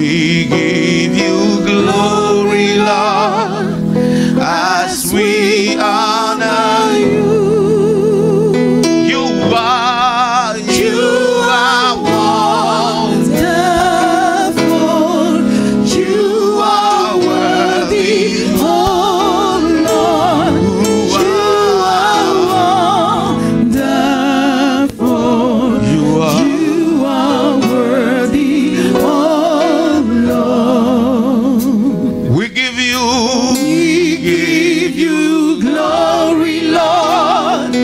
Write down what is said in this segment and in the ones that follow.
We give you glory, Lord, as we honor you. You are wonderful. You are worthy, oh Lord. You are wonderful. You are worthy, oh Lord. We give you glory, Lord,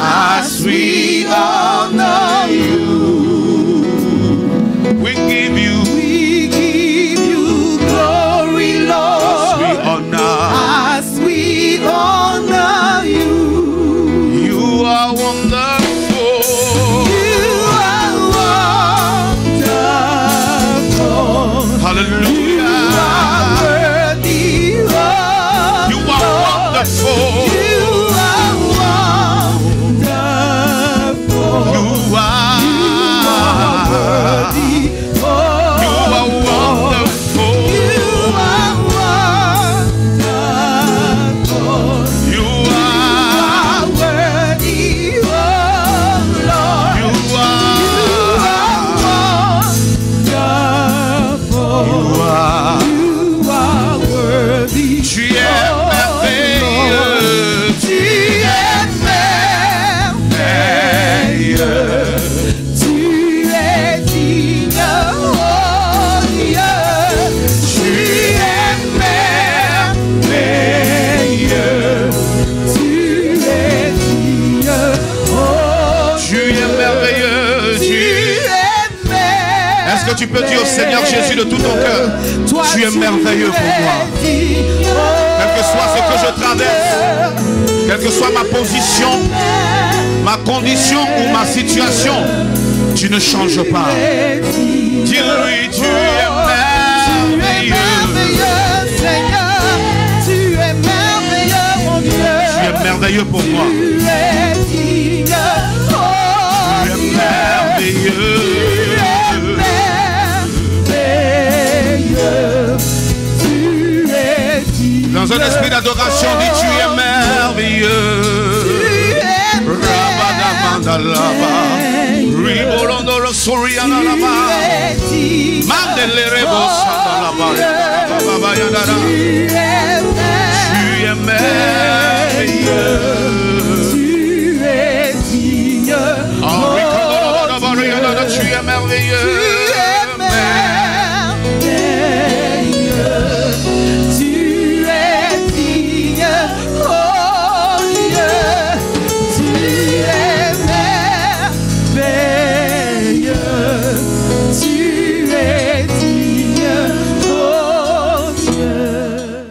as we honor you. We give you glory, Lord, as we honor you. You are wonderful. You are wonderful. Hallelujah. You are worthy, oh you are wonderful. You are wonderful. You are worthy, oh you are wonderful. You are wonderful. You are worthy, oh Lord. You are worthy. Tu es merveilleux. Tu es merveilleux. Tu es digne, oh Dieu. Tu es merveilleux. Tu es digne, oh tu es merveilleux. Tu es merveilleux. Est-ce que tu peux dire au Seigneur Jésus de tout ton cœur, tu es merveilleux pour moi. Quel que soit ce que je traverse, quelle que soit ma position, ma condition ou ma situation, tu ne changes pas. Dis-lui, tu es merveilleux. Seigneur, tu es merveilleux, mon Dieu. Tu es merveilleux pour moi. Tu es digne, oh tu es merveilleux. Dans un esprit d'adoration, dis tu es merveilleux. Tu es merveilleux.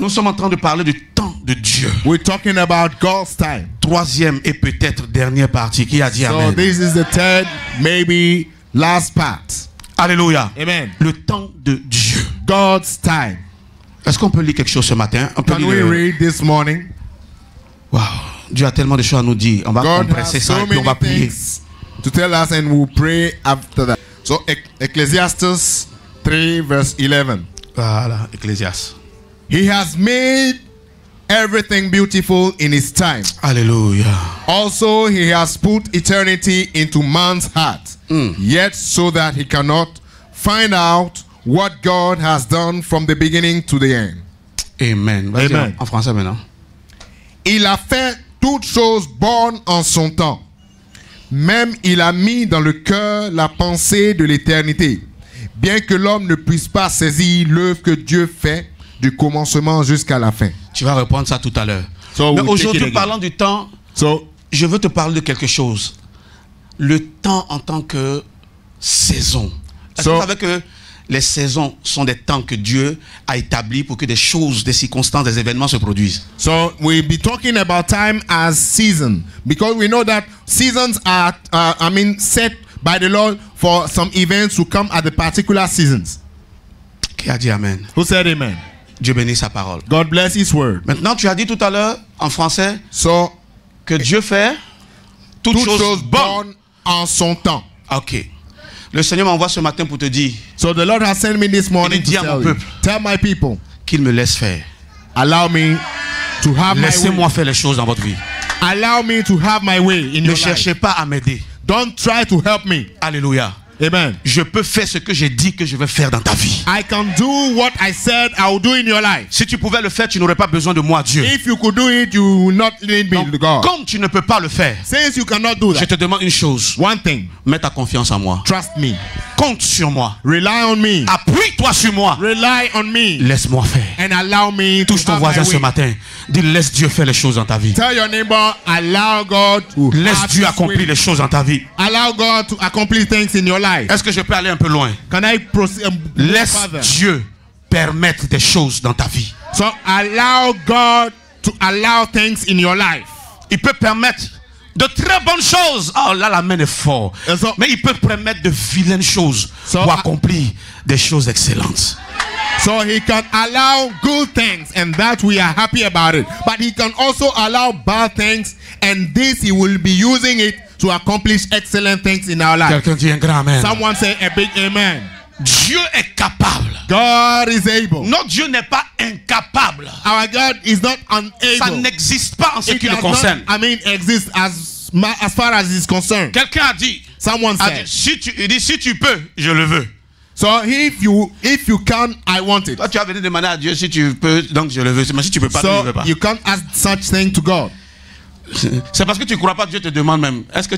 Nous sommes en train de parler du temps de Dieu. We're talking about God's time. Troisième et peut-être dernière partie. Qui a dit amen? So this is the third, maybe last part. Alléluia. Amen. Le temps de Dieu. God's time. Est-ce qu'on peut lire quelque chose ce matin? On peut Can we read this morning? Wow. Dieu a tellement de choses à nous dire. On va compresser ça et puis on va prier. To tell us and we'll pray after that. So Ecclesiastes 3 verse 11. Voilà, Ecclésiaste. He has made everything beautiful in his time. Hallelujah. Also he has put eternity into man's heart. Yet so that he cannot find out what God has done from the beginning to the end. Amen. Amen. En français maintenant. Il a fait toutes choses bonnes en son temps. Même il a mis dans le cœur la pensée de l'éternité. Bien que l'homme ne puisse pas saisir l'œuvre que Dieu fait du commencement jusqu'à la fin. Tu vas reprendre ça tout à l'heure. So mais aujourd'hui, parlant du temps, je veux te parler de quelque chose. Le temps en tant que saison. Est-ce que vous savez que les saisons sont des temps que Dieu a établis pour que des choses, des circonstances, des événements se produisent. So we'll be talking about time as season, because we know that seasons are, set by the Lord for some events to come at the particular seasons. Qui a dit amen? Who said amen? Dieu bénisse sa parole. God bless His word. Maintenant, tu as dit tout à l'heure en français que Dieu fait toutes choses bonnes en son temps. Ok. Le Seigneur m'envoie ce matin pour te dire. So the Lord has sent me this morning to tell my people. Qu'il me laisse faire. Allow me to have my way. Laissez-moi faire les choses dans votre vie. Allow me to have my way in your life. Ne cherchez pas à m'aider. Don't try to help me. Alléluia. Amen. Je peux faire ce que j'ai dit que je vais faire dans ta vie. I can do what I said I will do in your life. Si tu pouvais le faire, tu n'aurais pas besoin de moi, Dieu. If you could do it, you will not need me, Donc, God. comme tu ne peux pas le faire, Since you cannot do je that, te demande une chose. one thing, Mets ta confiance en moi. trust me. Compte sur moi. Rely on me. Appuie-toi sur moi. Rely on me. Laisse-moi faire. And allow me to Touche ton have voisin my ce way. matin. Dis, laisse Dieu faire les choses dans ta vie. Tell your neighbor, allow God to Laisse have Dieu his accomplir way. les choses dans ta vie. Allow God to accomplish things in your life. Est-ce que je peux aller un peu loin? Can I proceed? Laisse Dieu permettre des choses dans ta vie. So allow God to allow things in your life. Il peut permettre de très bonnes choses. Oh là, la main est forte. So, Mais il peut permettre de vilaines choses pour accomplir des choses excellentes. So he can allow good things, and that we are happy about it. But he can also allow bad things, and this he will be using it to accomplish excellent things in our life. Quelqu'un dit un grand amen. Someone say a big amen. Dieu est capable. God is able. Notre Dieu n'est pas incapable. Our God is not Ça unable. n'existe pas en ce It qui le does concerne. not, exist as far as is concerned. Quelqu'un a dit, Someone said. il dit, si tu peux, je le veux. So if you can, I want it. Toi, tu as venu demander à Dieu si tu peux, donc je le veux. Mais si tu peux pas, je ne So veux pas. you can't ask such thing to God. C'est parce que tu ne crois pas, Dieu te demande même. Qu'est-ce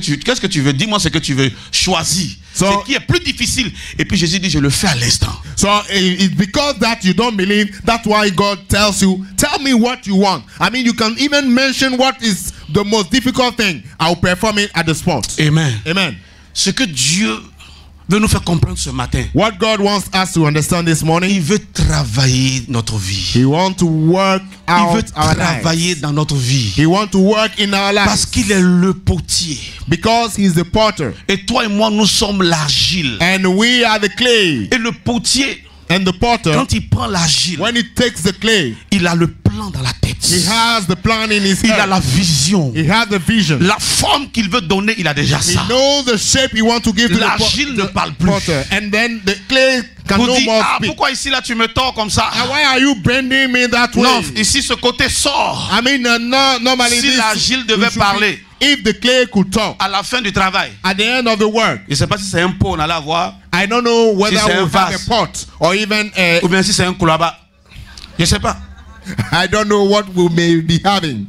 que tu veux? Dis-moi ce que tu veux. Choisis. So, ce qui est plus difficile. Et puis Jésus dit, je le fais à l'instant. So it's because that you don't believe. That's why God tells you, tell me what you want. I mean, you can even mention what is the most difficult thing. I'll perform it at the spot. Amen. Amen. Ce que Dieu veut nous faire comprendre ce matin. What God wants us to understand this morning. Il veut travailler notre vie. He wants to work Il out veut our travailler lives. dans notre vie. He wants to work in our lives. Parce qu'il est le potier. Because he's the potter. Et toi et moi, nous sommes l'argile. And we are the clay. Et le potier, And the potter, quand il prend l'argile, when he takes the clay, il a le plan dans la tête. he has the plan in his Il a head. la vision. He has the vision. La forme qu'il veut donner, il a déjà He ça. knows the shape he wants to give to L'argile ne parle plus. potter. And then the clay can Vous no dites, more ah, speak. pourquoi ici là tu me tords comme ça? And why are you bending me that way? Non, ici ce côté sort. I mean, normally Si this l'argile devait should parler. if the clay could talk À la fin du travail, at the end of the work, je ne sais pas si c'est un pot, on allait avoir, I don't know whether Si c'est un we'll have vase. a pot or even ou bien si c'est un coulaba. Je ne sais pas. I don't know what we may be having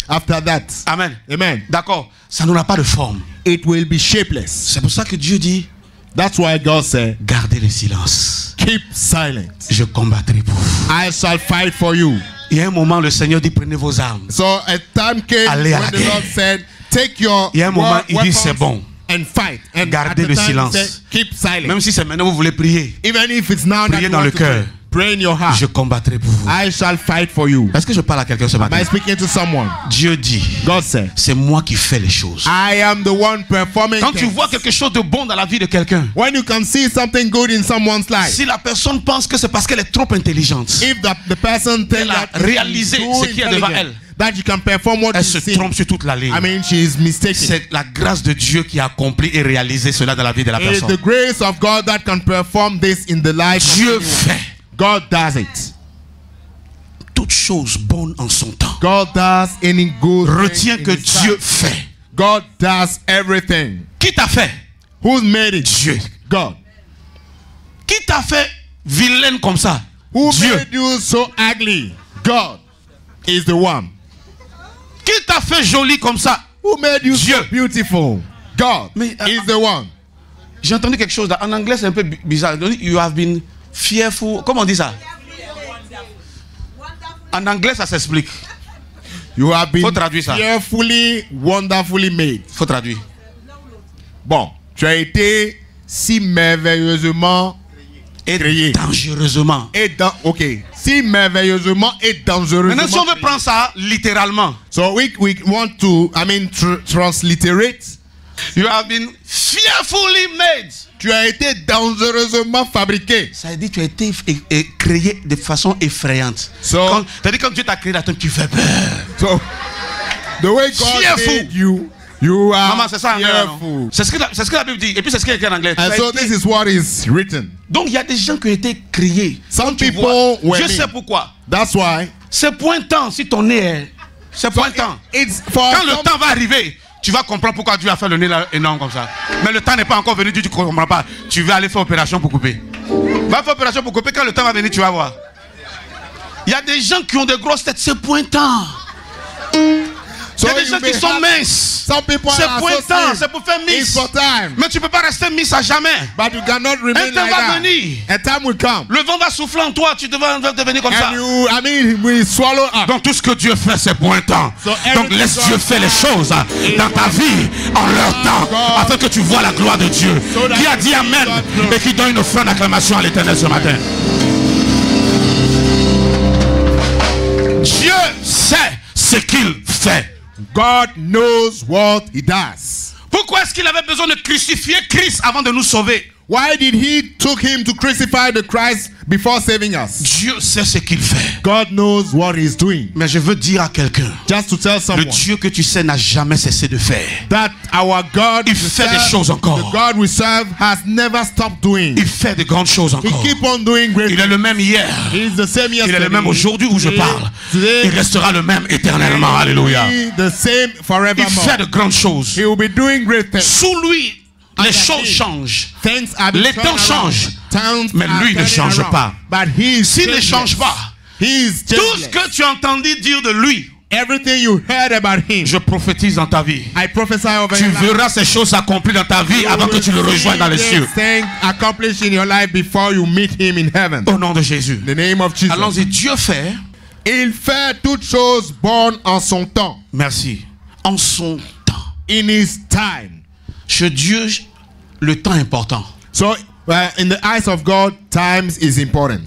after that. Amen. Amen. D'accord. Ça n'aura pas de forme. It will be shapeless. C'est pour ça que Dieu dit, That's why God said, gardez le silence. keep silent. Je combattrai pour vous. I shall fight for you. Il y a un moment, le Seigneur dit, prenez vos armes. So a time came Allez à when la the guerre. Lord said, take your Il y a un moment, il dit, weapons c'est bon. and fight. And Gardez at the le time, he silence. said, keep silent. Même si c'est maintenant vous voulez prier, Even if it's now that Priez you dans want le to cœur. pray in your heart, je combattrai pour vous. I shall fight for you. Est-ce que je parle à quelqu'un ce Am matin? I speaking to someone? Dieu dit, God said, c'est moi qui fais les choses. I am the one performing Quand tu things. vois quelque chose de bon dans la vie de quelqu'un, When you can see something good in someone's life, si la personne pense que c'est parce qu'elle est trop intelligente, if the person thinks Elle a that réalisé she's ce too qui est devant intelligent, elle. that you can perform what elle you se see, trompe sur toute la ligne. I mean, she is mistaken. C'est la grâce de Dieu qui a accompli et réalisé cela dans la vie de la It is personne. the grace of God that can perform this in the life of Dieu anyone. fait God does it. toutes choses bonnes en son temps. God does any good thing Retiens in que his Dieu time. fait. God does everything. Qui t'a fait? Who's made it? Dieu. God. Qui t'a fait vilaine comme ça? Who Dieu. made you so ugly? God is the one. Qui t'a fait jolie comme ça? Who made you Dieu. so beautiful? God Mais, is the one. J'ai entendu quelque chose en anglais, c'est un peu bizarre. You have been fearful. Comment on dit ça? En anglais, ça s'explique. You have been Faut traduire ça. fearfully, wonderfully made. Faut traduire. Bon, tu as été si merveilleusement créé. Dangereusement. Si merveilleusement et dangereusement. Maintenant, si on veut créé. prendre ça littéralement, So we want to, transliterate. you have been fearfully made. Tu as été dangereusement fabriqué. Ça veut dire que tu as été créé de façon effrayante. So, C'est-à-dire quand Dieu t'a créé, là, tu fais peur. so the way God Fearful. made you, You are Maman, c'est ça en anglais, fearful. non? C'est ce que la Bible dit. Et puis c'est ce qui est écrit en anglais. And so this is what is written. Donc il y a des gens qui ont été créés. Some Tu people vois, were Dieu made. sait pourquoi. That's why. C'est pointant si ton nez est. C'est pointant. It's for Quand le temps va arriver, tu vas comprendre pourquoi Dieu a fait le nez là, énorme comme ça. Mais le temps n'est pas encore venu, tu ne comprends pas. Tu vas aller faire opération pour couper. Va faire opération pour couper, quand le temps va venir, tu vas voir. Il y a des gens qui ont des grosses têtes, c'est pointant. Il y a des gens qui sont minces. C'est pointant, c'est pour faire miss. Mais tu ne peux pas rester miss à jamais. But you cannot remain Un temps like va that. venir. A time will come. Le vent va souffler en toi, tu vas devenir comme ça. And you, we swallow up. Donc tout ce que Dieu fait, c'est pointant. So Donc laisse Dieu faire les choses dans ta vie en leur temps, afin que tu vois la gloire de Dieu. Qui a dit Amen et qui donne une offrande d'acclamation à l'Éternel ce matin. Dieu sait ce qu'il fait. God knows what he does. Pourquoi est-ce qu'il avait besoin de crucifier Christ avant de nous sauver? Why did he took him to crucify the Christ before saving us? Dieu sait ce qu'il fait. God knows what he's doing. Mais je veux dire à quelqu'un, Just to tell le someone Dieu que tu sais n'a jamais cessé de faire. that our God, Il fait des choses encore. the God we serve, has never stopped doing. Il fait de grandes choses He encore. keep on doing great Il est le même hier. things. He's the same Il yesterday. est le même aujourd'hui où je parle. Today, Il restera le même éternellement. Alléluia. he the same Il forevermore. fait de grandes choses. He will be doing great things. Sous lui, les Under choses him, changent. Things are Les turning temps around. changent. Towns Mais are lui ne turning change around. pas. But he is S'il ne changeless. change pas, He is tout ce changeless. que tu as entendu dire de lui, Everything you heard about him, je prophétise dans ta vie. I prophesy over Tu your life. verras ces choses s'accomplies dans ta vie You avant que will tu le rejoignes dans les see cieux. this thing accomplished in your life before you meet him in heaven. Au nom de Jésus. In the name of Jesus. Allons-y, Dieu fait. Il fait toutes choses bonnes en son temps. Merci. En son temps. In his time. Chez Dieu, le temps est important. So, in the eyes of God, time is important.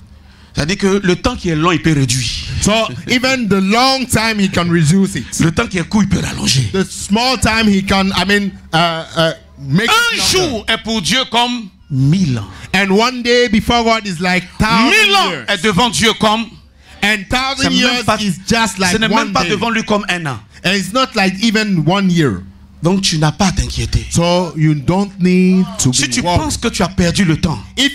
C'est-à-dire que le temps qui est long, il peut réduire. So, even the long time, he can reduce it. Le temps qui est court, il peut rallonger. The small time, he can, make Un it longer. jour est pour Dieu comme 1000 ans. And one day before God is like 1000 ans years. est devant Dieu comme... And 1000 C'est même years pas- is just like Ce n'est one même pas day. devant lui comme un an. And it's not like even 1 year. Donc tu n'as pas à t'inquiéter. So you don't need to Si be tu worried. penses que tu as perdu le temps, If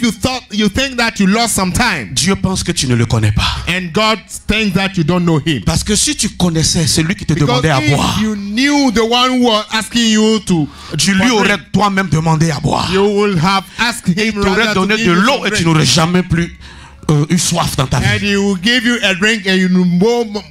you think that you lost some time, Dieu pense que tu ne le connais pas. and God thinks that you don't know him. Parce que si tu connaissais celui qui te Because demandait à boire, if you knew the one who was asking you to, tu lui aurais toi-même demandé à boire. you will have asked him Il t'aurait rather to donné give de you l'eau some et tu drink. n'aurais jamais plus eu soif dans ta And vie. he will give you a drink, and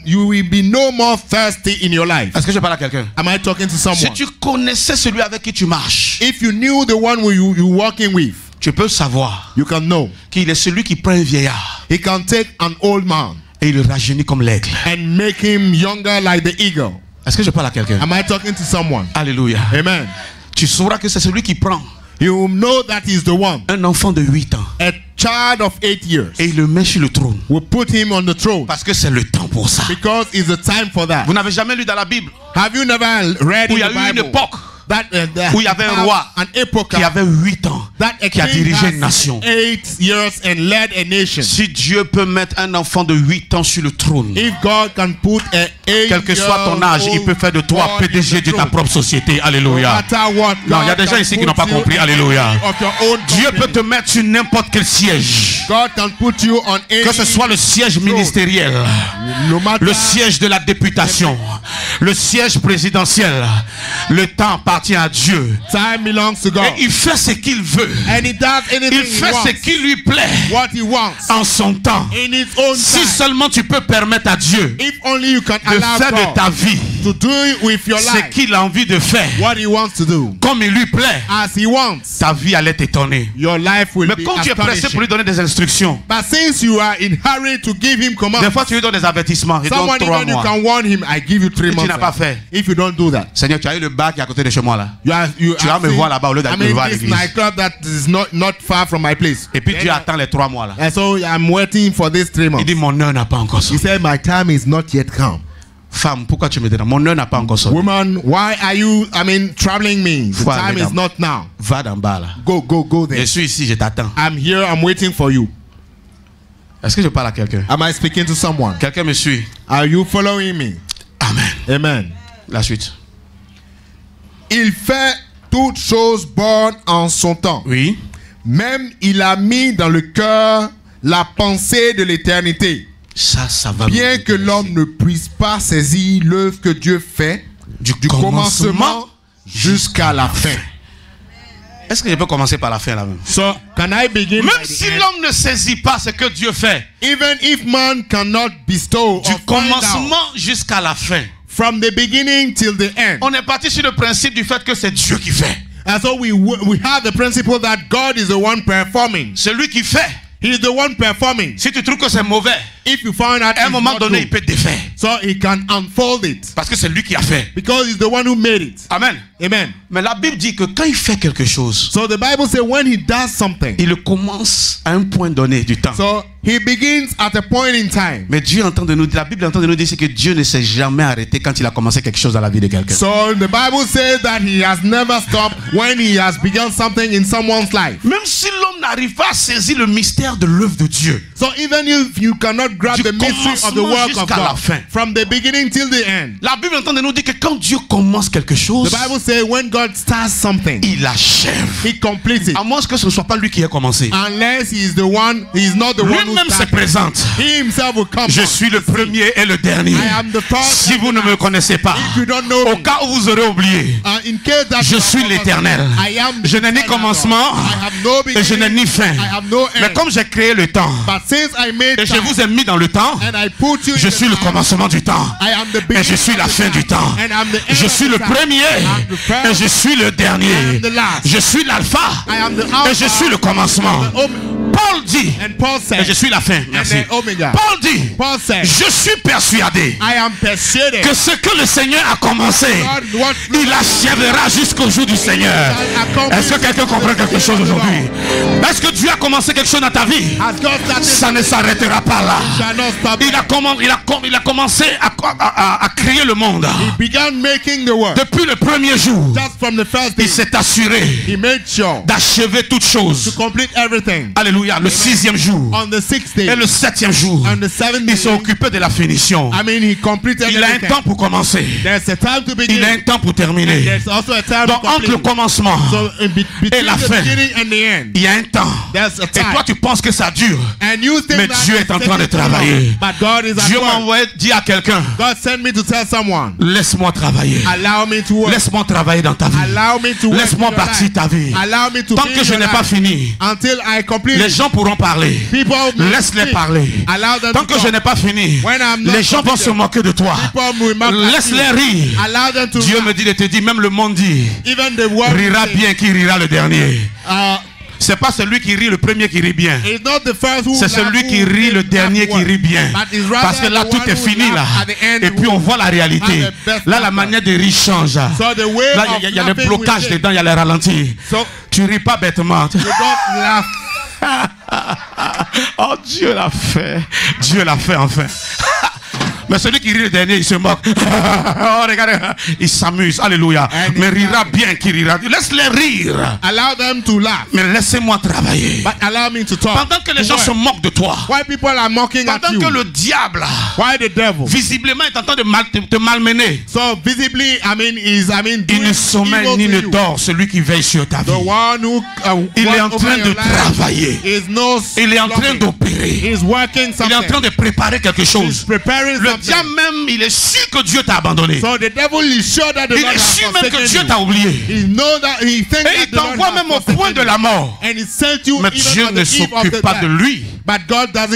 you will be no more thirsty in your life. Est-ce que je parle à quelqu'un? Am I talking to Si someone? tu connaissais celui avec qui tu marches, If you knew the one who you walking with, tu peux savoir you can know. qu'il est celui qui prend un vieillard He can take an old man et il le rajeunit comme l'aigle. and make him younger like the eagle. Est-ce que je parle à quelqu'un? Am I talking to someone? Alléluia. Amen. Tu sauras que c'est celui qui prend You will know that he's the one. un enfant de 8 ans A child of 8 years et il le met sur le trône. will put him on the throne Parce que c'est le temps pour ça. because it's the time for that. Vous n'avez jamais lu dans la Bible Have you never read où in il y a the eu une Bible époque that où il y avait un roi an epoch qui avait 8 ans, that a qui a king dirigé has une nation? 8 years and led a nation? Si Dieu peut mettre un enfant de 8 ans sur le trône, If God can put a 8 quel que soit ton âge, il peut faire de toi PDG de ta propre société. Alléluia. Non, il y a des gens ici qui n'ont pas compris. Alléluia. Dieu peut te mettre sur n'importe quel siège. God can put you on any, Que ce soit le siège ministériel, no matter le siège de la députation, le siège présidentiel. Le temps appartient à Dieu. time belongs to God. Et il fait ce qu'il veut. And he does anything Il he fait wants. ce qui lui plaît What he wants en son temps. in his own Si time. seulement tu peux permettre à Dieu If only you can de allow faire de God ta vie to do it with your ce life, qu'il a envie de faire, what he wants to do, comme il lui plaît, as he wants, ta vie allait t'étonner. your life will Mais be quand tu es pressé pour lui astonishing. donner des instructions, But since you are in hurry to give him des commands, fois tu lui donnes des avertissements. Il donne someone 3 even you mois. can warn him, I give you 3 Et tu months. n'as pas fait. If you don't do that, Seigneur, tu as eu le bar qui est à côté de chez moi là. you Tu vas me voir là-bas au lieu d'aller me voir à this l'église. nightclub that is not far from my place. Et puis Dieu attend les 3 mois là. And so I'm waiting for this 3 Il months. dit mon heure n'a pas encore He sonné. said, my time is not yet come. Femme, pourquoi tu me dis mon heure n'a pas encore sonné? Woman, why are you, troubling me? The Faut time aller is dans- not now. Va d'en bas là. Go there. Je suis ici, je t'attends. I'm here, I'm waiting for you. Est-ce que je parle à quelqu'un? Am I speaking to someone? Quelqu'un me suit? Are you following me? Amen. Amen. La suite. Il fait toutes choses bonnes en son temps. Oui. Même il a mis dans le cœur la pensée de l'éternité. Ça va. Bien que l'homme ne puisse pas saisir l'œuvre que Dieu fait du commencement jusqu'à la fin. Est-ce que je peux commencer par la fin là-même? So, can I begin? Même si l'homme ne saisit pas ce que Dieu fait, even if man cannot bestow du commencement jusqu'à la fin, from the beginning till the end. On est parti sur le principe du fait que c'est Dieu qui fait. And so we have the principle that God is the one performing. C'est lui qui fait. He is the one performing. Si tu trouves que c'est mauvais, if you find out à un moment donné, il peut défaire. So he can unfold it. Parce que c'est lui qui a fait. Because he's the one who made it. Amen. Amen. Mais la Bible dit que quand il fait quelque chose, so the Bible says when he does something, il le commence à un point donné du temps. So he begins at a point in time. Mais Dieu entend de nous, la Bible entend de nous dire que Dieu ne s'est jamais arrêté quand il a commencé quelque chose dans la vie de quelqu'un. So the Bible says that he has never stopped when he has begun something in someone's life. Même si l'homme n'arrive pas à saisir le mystère de l'œuvre de Dieu. So even if you cannot grab the mystery of the work of God from the beginning till the end. La Bible entend de nous dire que quand Dieu commence quelque chose, the Bible says when God starts something, il achève. He completes it. À moins que ce ne soit pas lui qui ait commencé. Unless he is the one, he is not the one who lui-même se présente. He himself will come. Je suis le premier et le dernier. I am the first. Si vous ne me connaissez pas, if you don't know au cas où vous aurez oublié, in case that je suis l'Éternel. Je n'ai ni commencement et je n'ai ni fin. Mais comme j'ai créé le temps et je vous ai mis dans le temps, je suis le commencement du temps et je suis la fin du temps. Je suis le premier et je suis le dernier. Je suis l'alpha et je suis le commencement. Paul dit, et je suis la fin, merci. Paul dit, je suis persuadé que ce que le Seigneur a commencé, il achèvera jusqu'au jour du Seigneur. Est-ce que quelqu'un comprend quelque chose aujourd'hui? Est-ce que Dieu a commencé quelque chose dans ta vie? Ça ne s'arrêtera pas là. Il a commencé à créer le monde. Depuis le premier jour, il s'est assuré d'achever toutes choses. Alléluia. Le 6e jour et le 7e jour, il s'est occupé de la finition. Il a un temps pour commencer. Il a un temps pour terminer. Donc entre le commencement et la fin, il y a un temps. Et toi tu penses que ça dure, mais Dieu est en train de travailler. Dieu m'a envoyé dire à quelqu'un, laisse-moi travailler. Laisse-moi travailler dans ta vie. Laisse-moi bâtir ta vie. Tant que je n'ai pas fini, les gens pourront parler. Laisse-les parler. Tant que je n'ai pas fini, les gens vont se moquer de toi. Laisse-les rire. Dieu me dit de te dire, même le monde dit, rira bien qui rira le dernier. C'est pas celui qui rit le premier qui rit bien. C'est celui qui rit le dernier qui rit bien. Parce que là tout est fini là. Et puis on voit la réalité. Là la manière de rire change. Là il y a le blocage dedans, il y a le ralenti. Tu ris pas bêtement. Oh Dieu l'a fait. Dieu l'a fait enfin. Mais celui qui rit le dernier, il se moque. Oh, regardez, il s'amuse. Alléluia. Mais rira bien qui rira. Laisse-les rire. Allow them to laugh. Mais laissez-moi travailler. But allow me to talk. Pendant que les gens se moquent de toi. Why people are mocking at you? Pendant que le diable, why the devil, visiblement est en train de te malmener. So visibly, il ne sommeille ni ne dort celui qui veille sur ta vie. Il est en train de travailler. Il est en train d'opérer. Il est en train de préparer quelque chose. Le diable même, il est sûr que Dieu t'a abandonné. So the devil is sure that the il est sûr même que Dieu t'a oublié. Et il t'envoie même au point de la mort. Mais Dieu ne s'occupe pas de lui.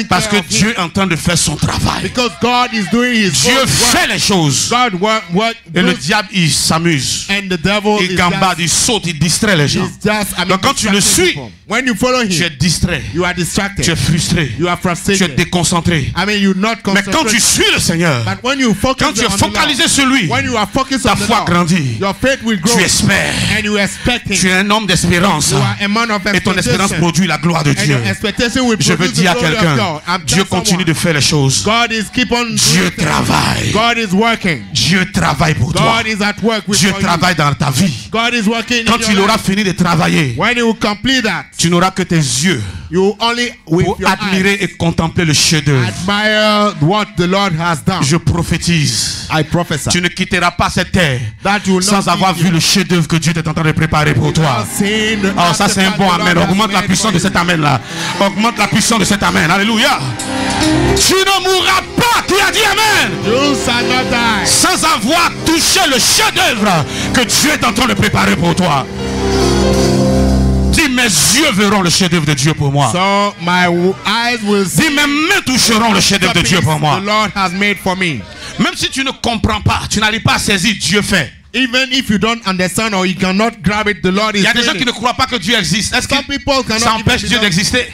Parce que Dieu est en train de faire son travail. Dieu fait les choses. Et le diable, il s'amuse. Il gambade, il saute, il distrait les gens. Donc quand tu le suis, tu es distrait. Tu es frustré. Tu es déconcentré. Mais quand tu suis le Seigneur, quand tu es focalisé sur lui, ta foi grandit. Tu espères. Tu es un homme d'espérance. Et ton espérance produit la gloire de Dieu. Je veux dire à quelqu'un, Dieu continue de faire les choses. Dieu travaille. Dieu travaille pour toi. Dieu travaille dans ta vie. Quand il aura fini de travailler, tu n'auras que tes yeux pour admirer et contempler le chef-d'œuvre. Je prophétise. I prophesy. Tu ne quitteras pas cette terre That you will not sans avoir vu le chef-d'œuvre que Dieu est en train de préparer pour toi. Oh, ça c'est un bon amen. Augmente la puissance de cet amen là. Augmente la puissance de cet amen. Alléluia. Tu ne mourras pas. Qui a dit amen? You shall not die. Sans avoir touché le chef-d'œuvre que Dieu est en train de préparer pour toi. Dis, mes yeux verront le chef-d'œuvre de Dieu pour moi. So my eyes will see. Dis, mes mains toucheront le chef-d'œuvre de Dieu pour moi. The Lord has made for me. Même si tu ne comprends pas, tu n'arrives pas à saisir, Dieu fait. Even if you don't understand or you cannot grab it, the Lord is. Il y a des gens doing qui ne croient pas que Dieu existe. Est-ce que Some people cannot ça empêche even Dieu believe d'exister?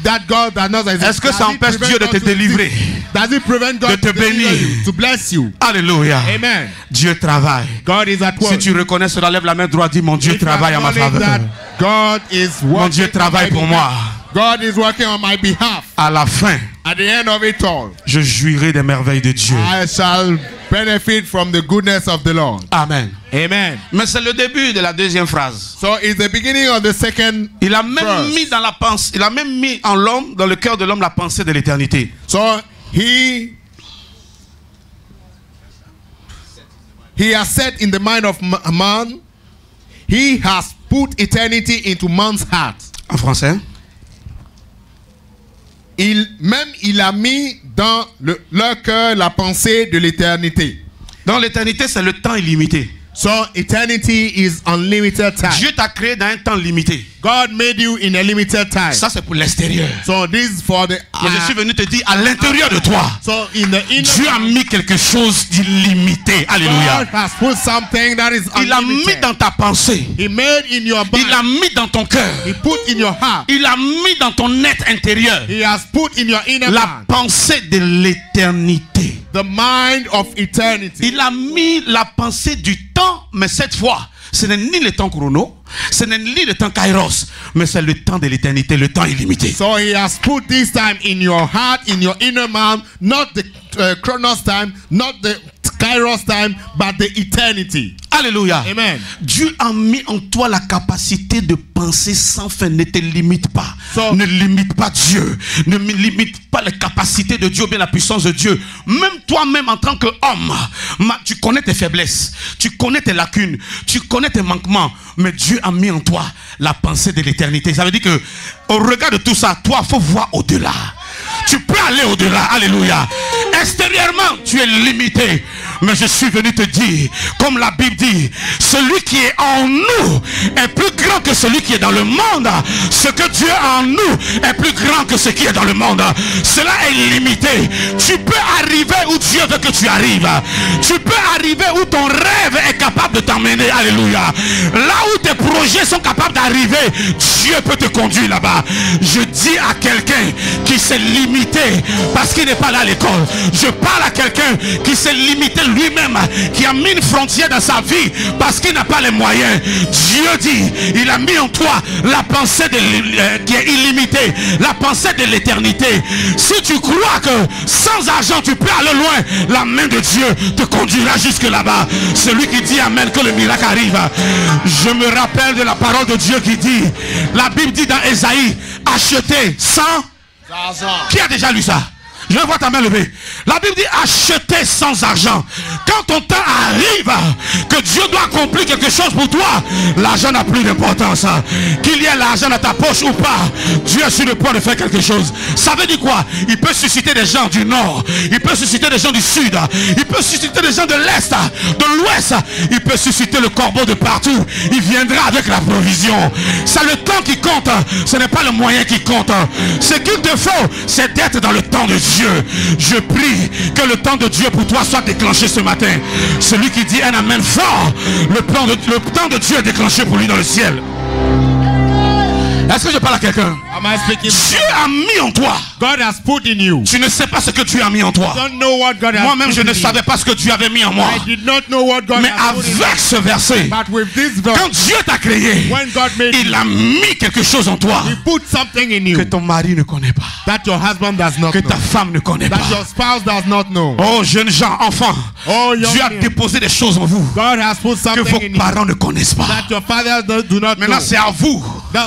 that God does not exist. Est-ce que ça empêche Dieu de te délivrer? Does it prevent God De te to deliver bénir? you, to bless you? Alléluia. Amen. Dieu travaille. God is at work. Si tu reconnais cela, lève la main droite, dis mon Dieu If you travaille en ma acknowledge faveur. that God is Mon Dieu working travaille on my pour behalf. moi. God is working on my behalf. À la fin, At the end of it all, je jouirai des merveilles de Dieu. I shall benefit from the goodness of the Lord. Amen. Amen. Mais c'est le début de la deuxième phrase. So it's the beginning of the second Il a même verse. mis dans la pensée, il a même mis en l'homme, dans le cœur de l'homme, la pensée de l'éternité. So he has set in the mind of man, he has put eternity into man's heart. En français. Il a mis dans leur cœur la pensée de l'éternité. Dans l'éternité, c'est le temps illimité. So eternity is unlimited time. Dieu t'a créé dans un temps limité. God made you in a limited time. Ça, c'est pour l'extérieur. So this is for the. Mais je suis venu te dire, à l'intérieur de toi, So in the inner. Dieu a mis quelque chose d'illimité. Alléluia. God has put something that is Il a mis unlimited. dans ta pensée. He made in your body. Il a mis dans ton cœur. He put in your heart. Il a mis dans ton être intérieur He has put in your inner la man pensée de l'éternité. the mind of eternity. Il a mis la pensée du temps, mais cette fois, ce n'est ni le temps chrono, ce n'est ni le temps kairos, mais c'est le temps de l'éternité, le temps illimité. So he has put this time in your heart, in your inner man, not the chronos time, not the kairos time, but the eternity. Alléluia. Amen. Dieu a mis en toi la capacité de penser sans fin. Ne te limite pas. So- Ne limite pas Dieu. Ne limite pas les capacités de Dieu ou bien la puissance de Dieu. Même toi-même en tant qu'homme, tu connais tes faiblesses, tu connais tes lacunes, tu connais tes manquements. Mais Dieu a mis en toi la pensée de l'éternité. Ça veut dire que au regard de tout ça, toi, il faut voir au-delà. Tu peux aller au-delà. Alléluia. Extérieurement, tu es limité. Mais je suis venu te dire, comme la Bible dit, celui qui est en nous est plus grand que celui qui est dans le monde. Ce que Dieu a en nous est plus grand que ce qui est dans le monde. Cela est limité. Tu peux arriver où Dieu veut que tu arrives. Tu peux arriver où ton rêve est capable de t'emmener. Alléluia. Là où tes projets sont capables d'arriver, Dieu peut te conduire là-bas. Je dis à quelqu'un qui s'est limité parce qu'il n'est pas là à l'école. Je parle à quelqu'un qui s'est limité lui-même, qui a mis une frontière dans sa vie parce qu'il n'a pas les moyens. Dieu dit, il a mis en toi la pensée qui est illimitée, la pensée de l'éternité. Si tu crois que sans argent tu peux aller loin, la main de Dieu te conduira jusque là-bas. Celui qui dit amen, que le miracle arrive. Je me rappelle de la parole de Dieu qui dit, la Bible dit dans Ésaïe, acheter sans. Qui a déjà lu ça? Je vois ta main levée. La Bible dit acheter sans argent. Quand ton temps arrive, que Dieu doit accomplir quelque chose pour toi, l'argent n'a plus d'importance. Qu'il y ait l'argent dans ta poche ou pas, Dieu est sur le point de faire quelque chose. Ça veut dire quoi? Il peut susciter des gens du nord, il peut susciter des gens du sud, il peut susciter des gens de l'est, de l'ouest, il peut susciter le corbeau de partout. Il viendra avec la provision. C'est le temps qui compte, ce n'est pas le moyen qui compte. Ce qu'il te faut, c'est d'être dans le temps de Dieu. Je prie que le temps de Dieu pour toi soit déclenché ce matin. Celui qui dit un amen fort, le temps de Dieu est déclenché pour lui dans le ciel. Est-ce que je parle à quelqu'un? Dieu a mis en toi. God has put in you. Tu ne sais pas ce que Dieu a mis en toi. Don't know what God has Moi-même, put je in ne you. savais pas ce que Dieu avait mis en moi. I did not know what God Mais has put in you. avec ce verset, But with this verse, quand Dieu t'a créé, when God made il you, a mis quelque chose en toi He put something in que you ton mari ne connaît pas, that your husband does not que know, ta femme ne connaît that pas. your spouse does not know. Oh, jeunes gens, enfants, Oh, young Dieu a men, déposé des choses en vous God has put que something vos in you parents ne connaissent pas. that your father do not Maintenant, know. c'est à vous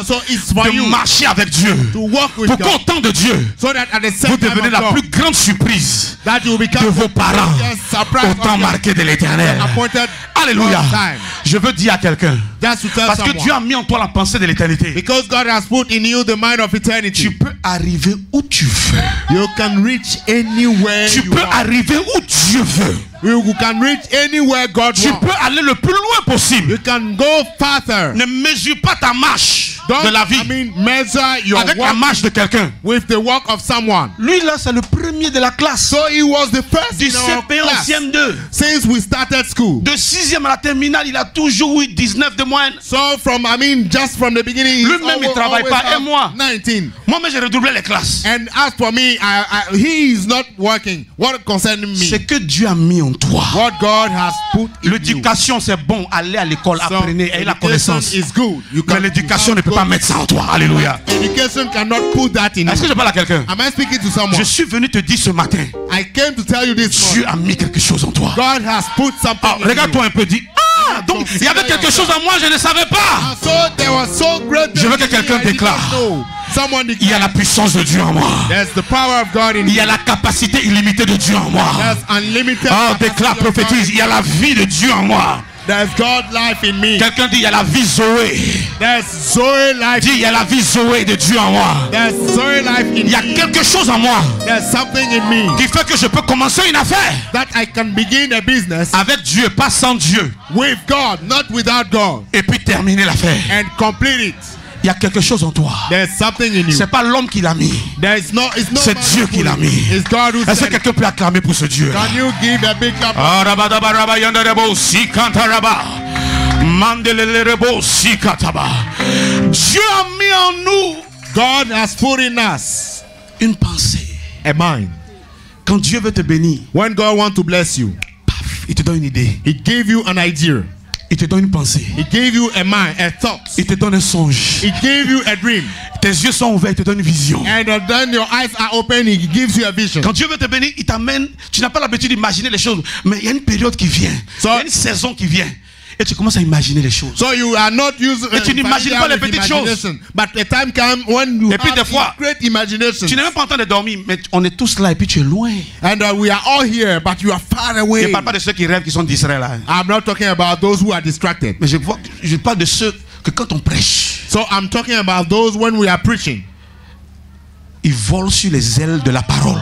So it's for de you marcher avec Dieu. to walk with Pour God. qu'au temps de Dieu, So that at the vous same time devenez of la God, plus grande surprise that you become de vos parents surprise au temps of marqué de l'Éternel. appointed Alléluia. time. Je veux dire à quelqu'un, Just to tell parce que someone. Dieu a mis en toi la pensée de l'éternité. Because God has put in you the mind of Tu eternity. peux arriver où tu veux. You can reach anywhere Tu you peux are. arriver où Dieu veut. You can reach anywhere God Tu wants. peux aller le plus loin possible. You can go farther. Ne mesure pas ta marche Don't, de la vie measure your avec la walk marche de quelqu'un. with the walk of someone. Lui là, c'est le premier de la classe. So he was the first Du in our CP en class CM2. since we started school. De 6e à la terminale, il a toujours eu 19 de moyenne. So just from the beginning, Lui-même, il travaille pas, et moi? 19. Moi-même, j'ai redoublé les classes. And as for me, he is not working. What concerning Ce me? que Dieu a mis en toi. What God has put in you. L'éducation, c'est bon. Allez à l'école, So, apprenez, ayez la education connaissance. is good. Mais l'éducation ne peut pas mettre ça en toi. Alléluia. Education cannot put that in Est-ce que you. je parle à quelqu'un? Am I speaking to someone? Je suis venu te dire ce matin, I came to tell you this Dieu morning. a mis quelque chose en toi. God has put something Ah, in you. regarde-toi un peu, dis. Ah, donc il y avait quelque chose en moi, je ne savais pas. And so there was so great. Je veux que quelqu'un I did not déclare. know. Someone Il y a declare. la puissance de Dieu en moi. There's the power of God in Il y you. a la capacité illimitée de Dieu en moi. There's unlimited. Ah, capacity déclare, of God prophétise. in Il y a la vie de Dieu en moi. There's God life in me. Quelqu'un dit, il y a la vie Zoé. There's Zoe life. Dis, il y a la vie Zoé de Dieu en moi. There's Zoe life in Il y a me. quelque chose en moi There's something in me qui fait que je peux commencer une affaire that I can begin a business avec Dieu, pas sans Dieu, with God, not without God, et puis terminer l'affaire. and complete it. Il y a quelque chose en toi. There's something in you. C'est pas l'homme qui l'a mis. It's no C'est man Dieu who qui put l'a it. mis. It's God who Est-ce que said it. quelqu'un peut acclamer pour ce Dieu? Can you give a big clap? Ah, rabadabaraba, yandarabo, sikantaraba. Mandelelebo, sikataba. Dieu a mis en nous God has put in us une pensée. a mind. Quand Dieu veut te bénir, When God wants to bless you, paf, il te donne une idée. He gave you an idea. Il te donne une pensée. He gave you a mind, a thought. Il te donne un songe. He gave you a dream. Tes yeux sont ouverts, il te donne une vision. And then your eyes are open, He gives you a vision. Quand Dieu veut te bénir, il t'amène. Tu n'as pas l'habitude d'imaginer les choses, mais il y a une période qui vient. Il y a une saison qui vient. Et tu commences à imaginer les choses. So you are not using. Et tu n'imagines pas les petites choses. But the time comes when you Et puis have des fois, great imagination. Tu n'es même pas en train de dormir, mais on est tous là et puis tu es loin. And we are all here, but you are far Je away. ne parle pas de ceux qui rêvent, qui sont distraits là. I'm not talking about those who are distracted. Mais je parle de ceux que quand on prêche, So I'm talking about those when we are preaching. ils volent sur les ailes de la parole.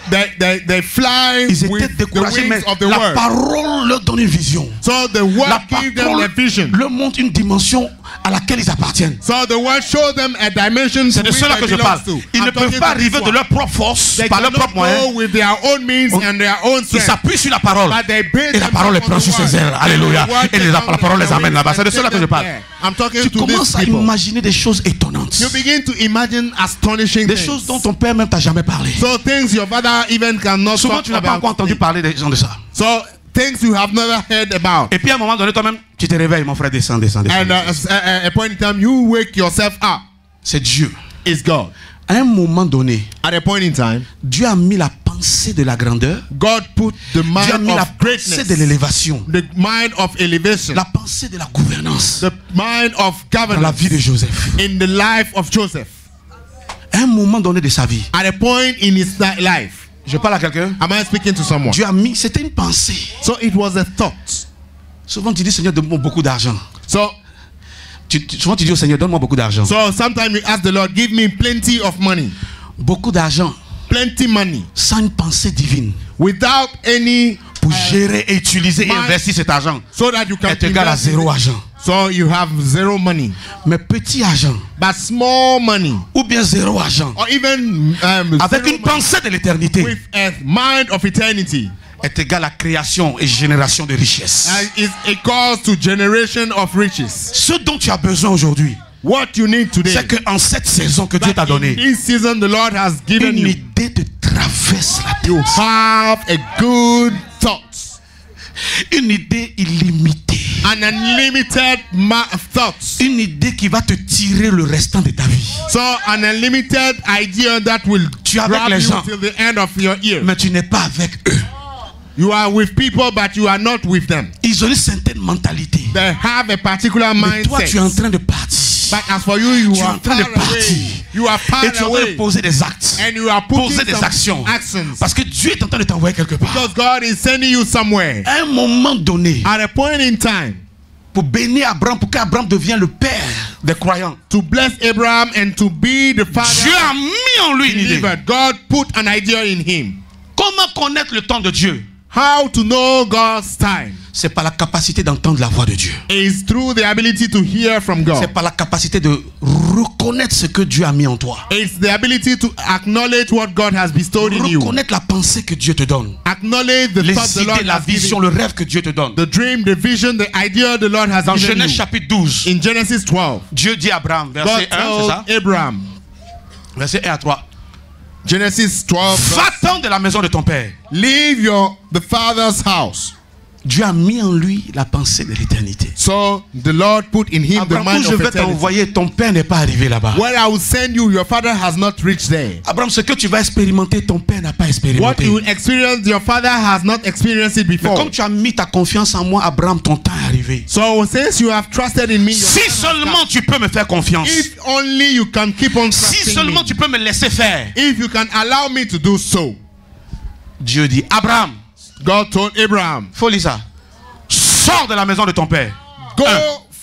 They fly Ils étaient with the découragés, mais wings of the la word. parole leur donne une vision. So the word La gives them a vision. parole leur montre une dimension à laquelle ils appartiennent. So the word shows them a dimension. C'est de cela que je parle. Ils ne peuvent pas arriver de leur propre force, par leur propre moyen. With their own means and their own Ils strength. s'appuient sur la parole. But they base Et la parole les prend sur ses ailes. Alléluia. Et la parole les amène là-bas. C'est de cela que je parle. I'm talking Tu to commences these à people. imaginer des choses étonnantes. You begin to imagine astonishing Des things. choses dont ton père même t'a jamais parlé. So things your father even cannot Souvent talk tu n'as pas about. encore entendu parler des gens de ça. So things you have never heard about. Et puis à un moment donné toi-même tu te réveilles, mon frère, descends. And a point in time you wake yourself up. C'est Dieu. It's God. À un moment donné, At a point in time, Dieu a mis la pensée de la grandeur. God put the Dieu a mind mis la of pensée greatness, de l'élévation. the mind of elevation, La pensée de la gouvernance the mind of dans la governance vie de Joseph. in the life of Joseph. À un moment donné de sa vie, At a point in his life, je parle à quelqu'un. am I speaking to someone? Dieu a mis, c'était une pensée. So it was a thought. Souvent tu dis Seigneur, donne-moi beaucoup d'argent. So Souvent tu dis au Seigneur, donne-moi beaucoup d'argent. sometimes you ask the Lord, give me plenty of money, Beaucoup d'argent plenty money, sans une pensée divine without any pour gérer et utiliser et man- investir cet argent. so that you can Est égal à invest in zéro it. argent. So you have zero money, Mais petit argent but small money, ou bien zéro argent or even avec zero une pensée de l'éternité with a mind of eternity, est égal à création et génération de richesse. is equals to generation of riches. Ce dont tu as besoin aujourd'hui, What you need today, c'est qu'en cette saison que Dieu t'a that in donnée, this season the Lord has given une you, idée te traverse la tête. you have a good thought, Une idée illimitée. an unlimited thought. Une idée qui va te tirer le restant de ta vie. So an unlimited idea that will Tu es avec grab les you gens. till the end of your year. Mais tu n'es pas avec eux. You are with people, but you are not with them. Ils ont une certaine mentalité. They have a particular Mais toi, tu es en mindset. train de partir. But as for you, you Tu es en are train de far partir. away. You are far Et tu es en train de away. poser des actes. And you are Poser putting des some actions. actions. Parce que Dieu est en train de t'envoyer quelque part. Because God is sending you somewhere. À un moment donné, At a point in time, pour bénir Abraham, pour qu'Abraham devienne le père des croyants. to bless Abraham and to be the Dieu father a mis en lui une idée. believer, God put an idea in him. Comment connaître le temps de Dieu? How to know God's time C'est par la capacité d'entendre la voix de Dieu. is through the ability to hear from C'est God. par la capacité de reconnaître ce que Dieu a mis en toi. It's the ability to acknowledge what God has bestowed in you. Reconnaître la pensée que Dieu te donne. Acknowledge the Les thoughts the idées, Lord la has vision, given le rêve que Dieu te donne. the dream, the vision, the idea the Lord has Dans given Genèse you. chapitre 12, In Genesis 12, Dieu dit à Abraham, God verset 1, c'est ça? told Abraham, Verset 1 à 3. Genesis 12, Va-t'en de la maison de ton père. leave the father's house. Dieu a mis en lui la pensée de l'éternité. So the Lord put in him the Abraham, mind où je of vais eternity. t'envoyer, ton père n'est pas arrivé là-bas. Where I will send you, your father has not reached there. Abraham, ce que tu vas expérimenter, ton père n'a pas What expérimenté. you will experience, your father has not experienced it Mais before. comme tu as mis ta confiance en moi, Abraham, ton temps est arrivé. So since you have trusted in me, your Si time has seulement come. tu peux me faire confiance. If only you can keep on Si trusting seulement me. tu peux me laisser faire. If you can allow me to do so. Dieu dit, Abraham, God told Abraham, faut lire ça. Sors de la maison de ton père. go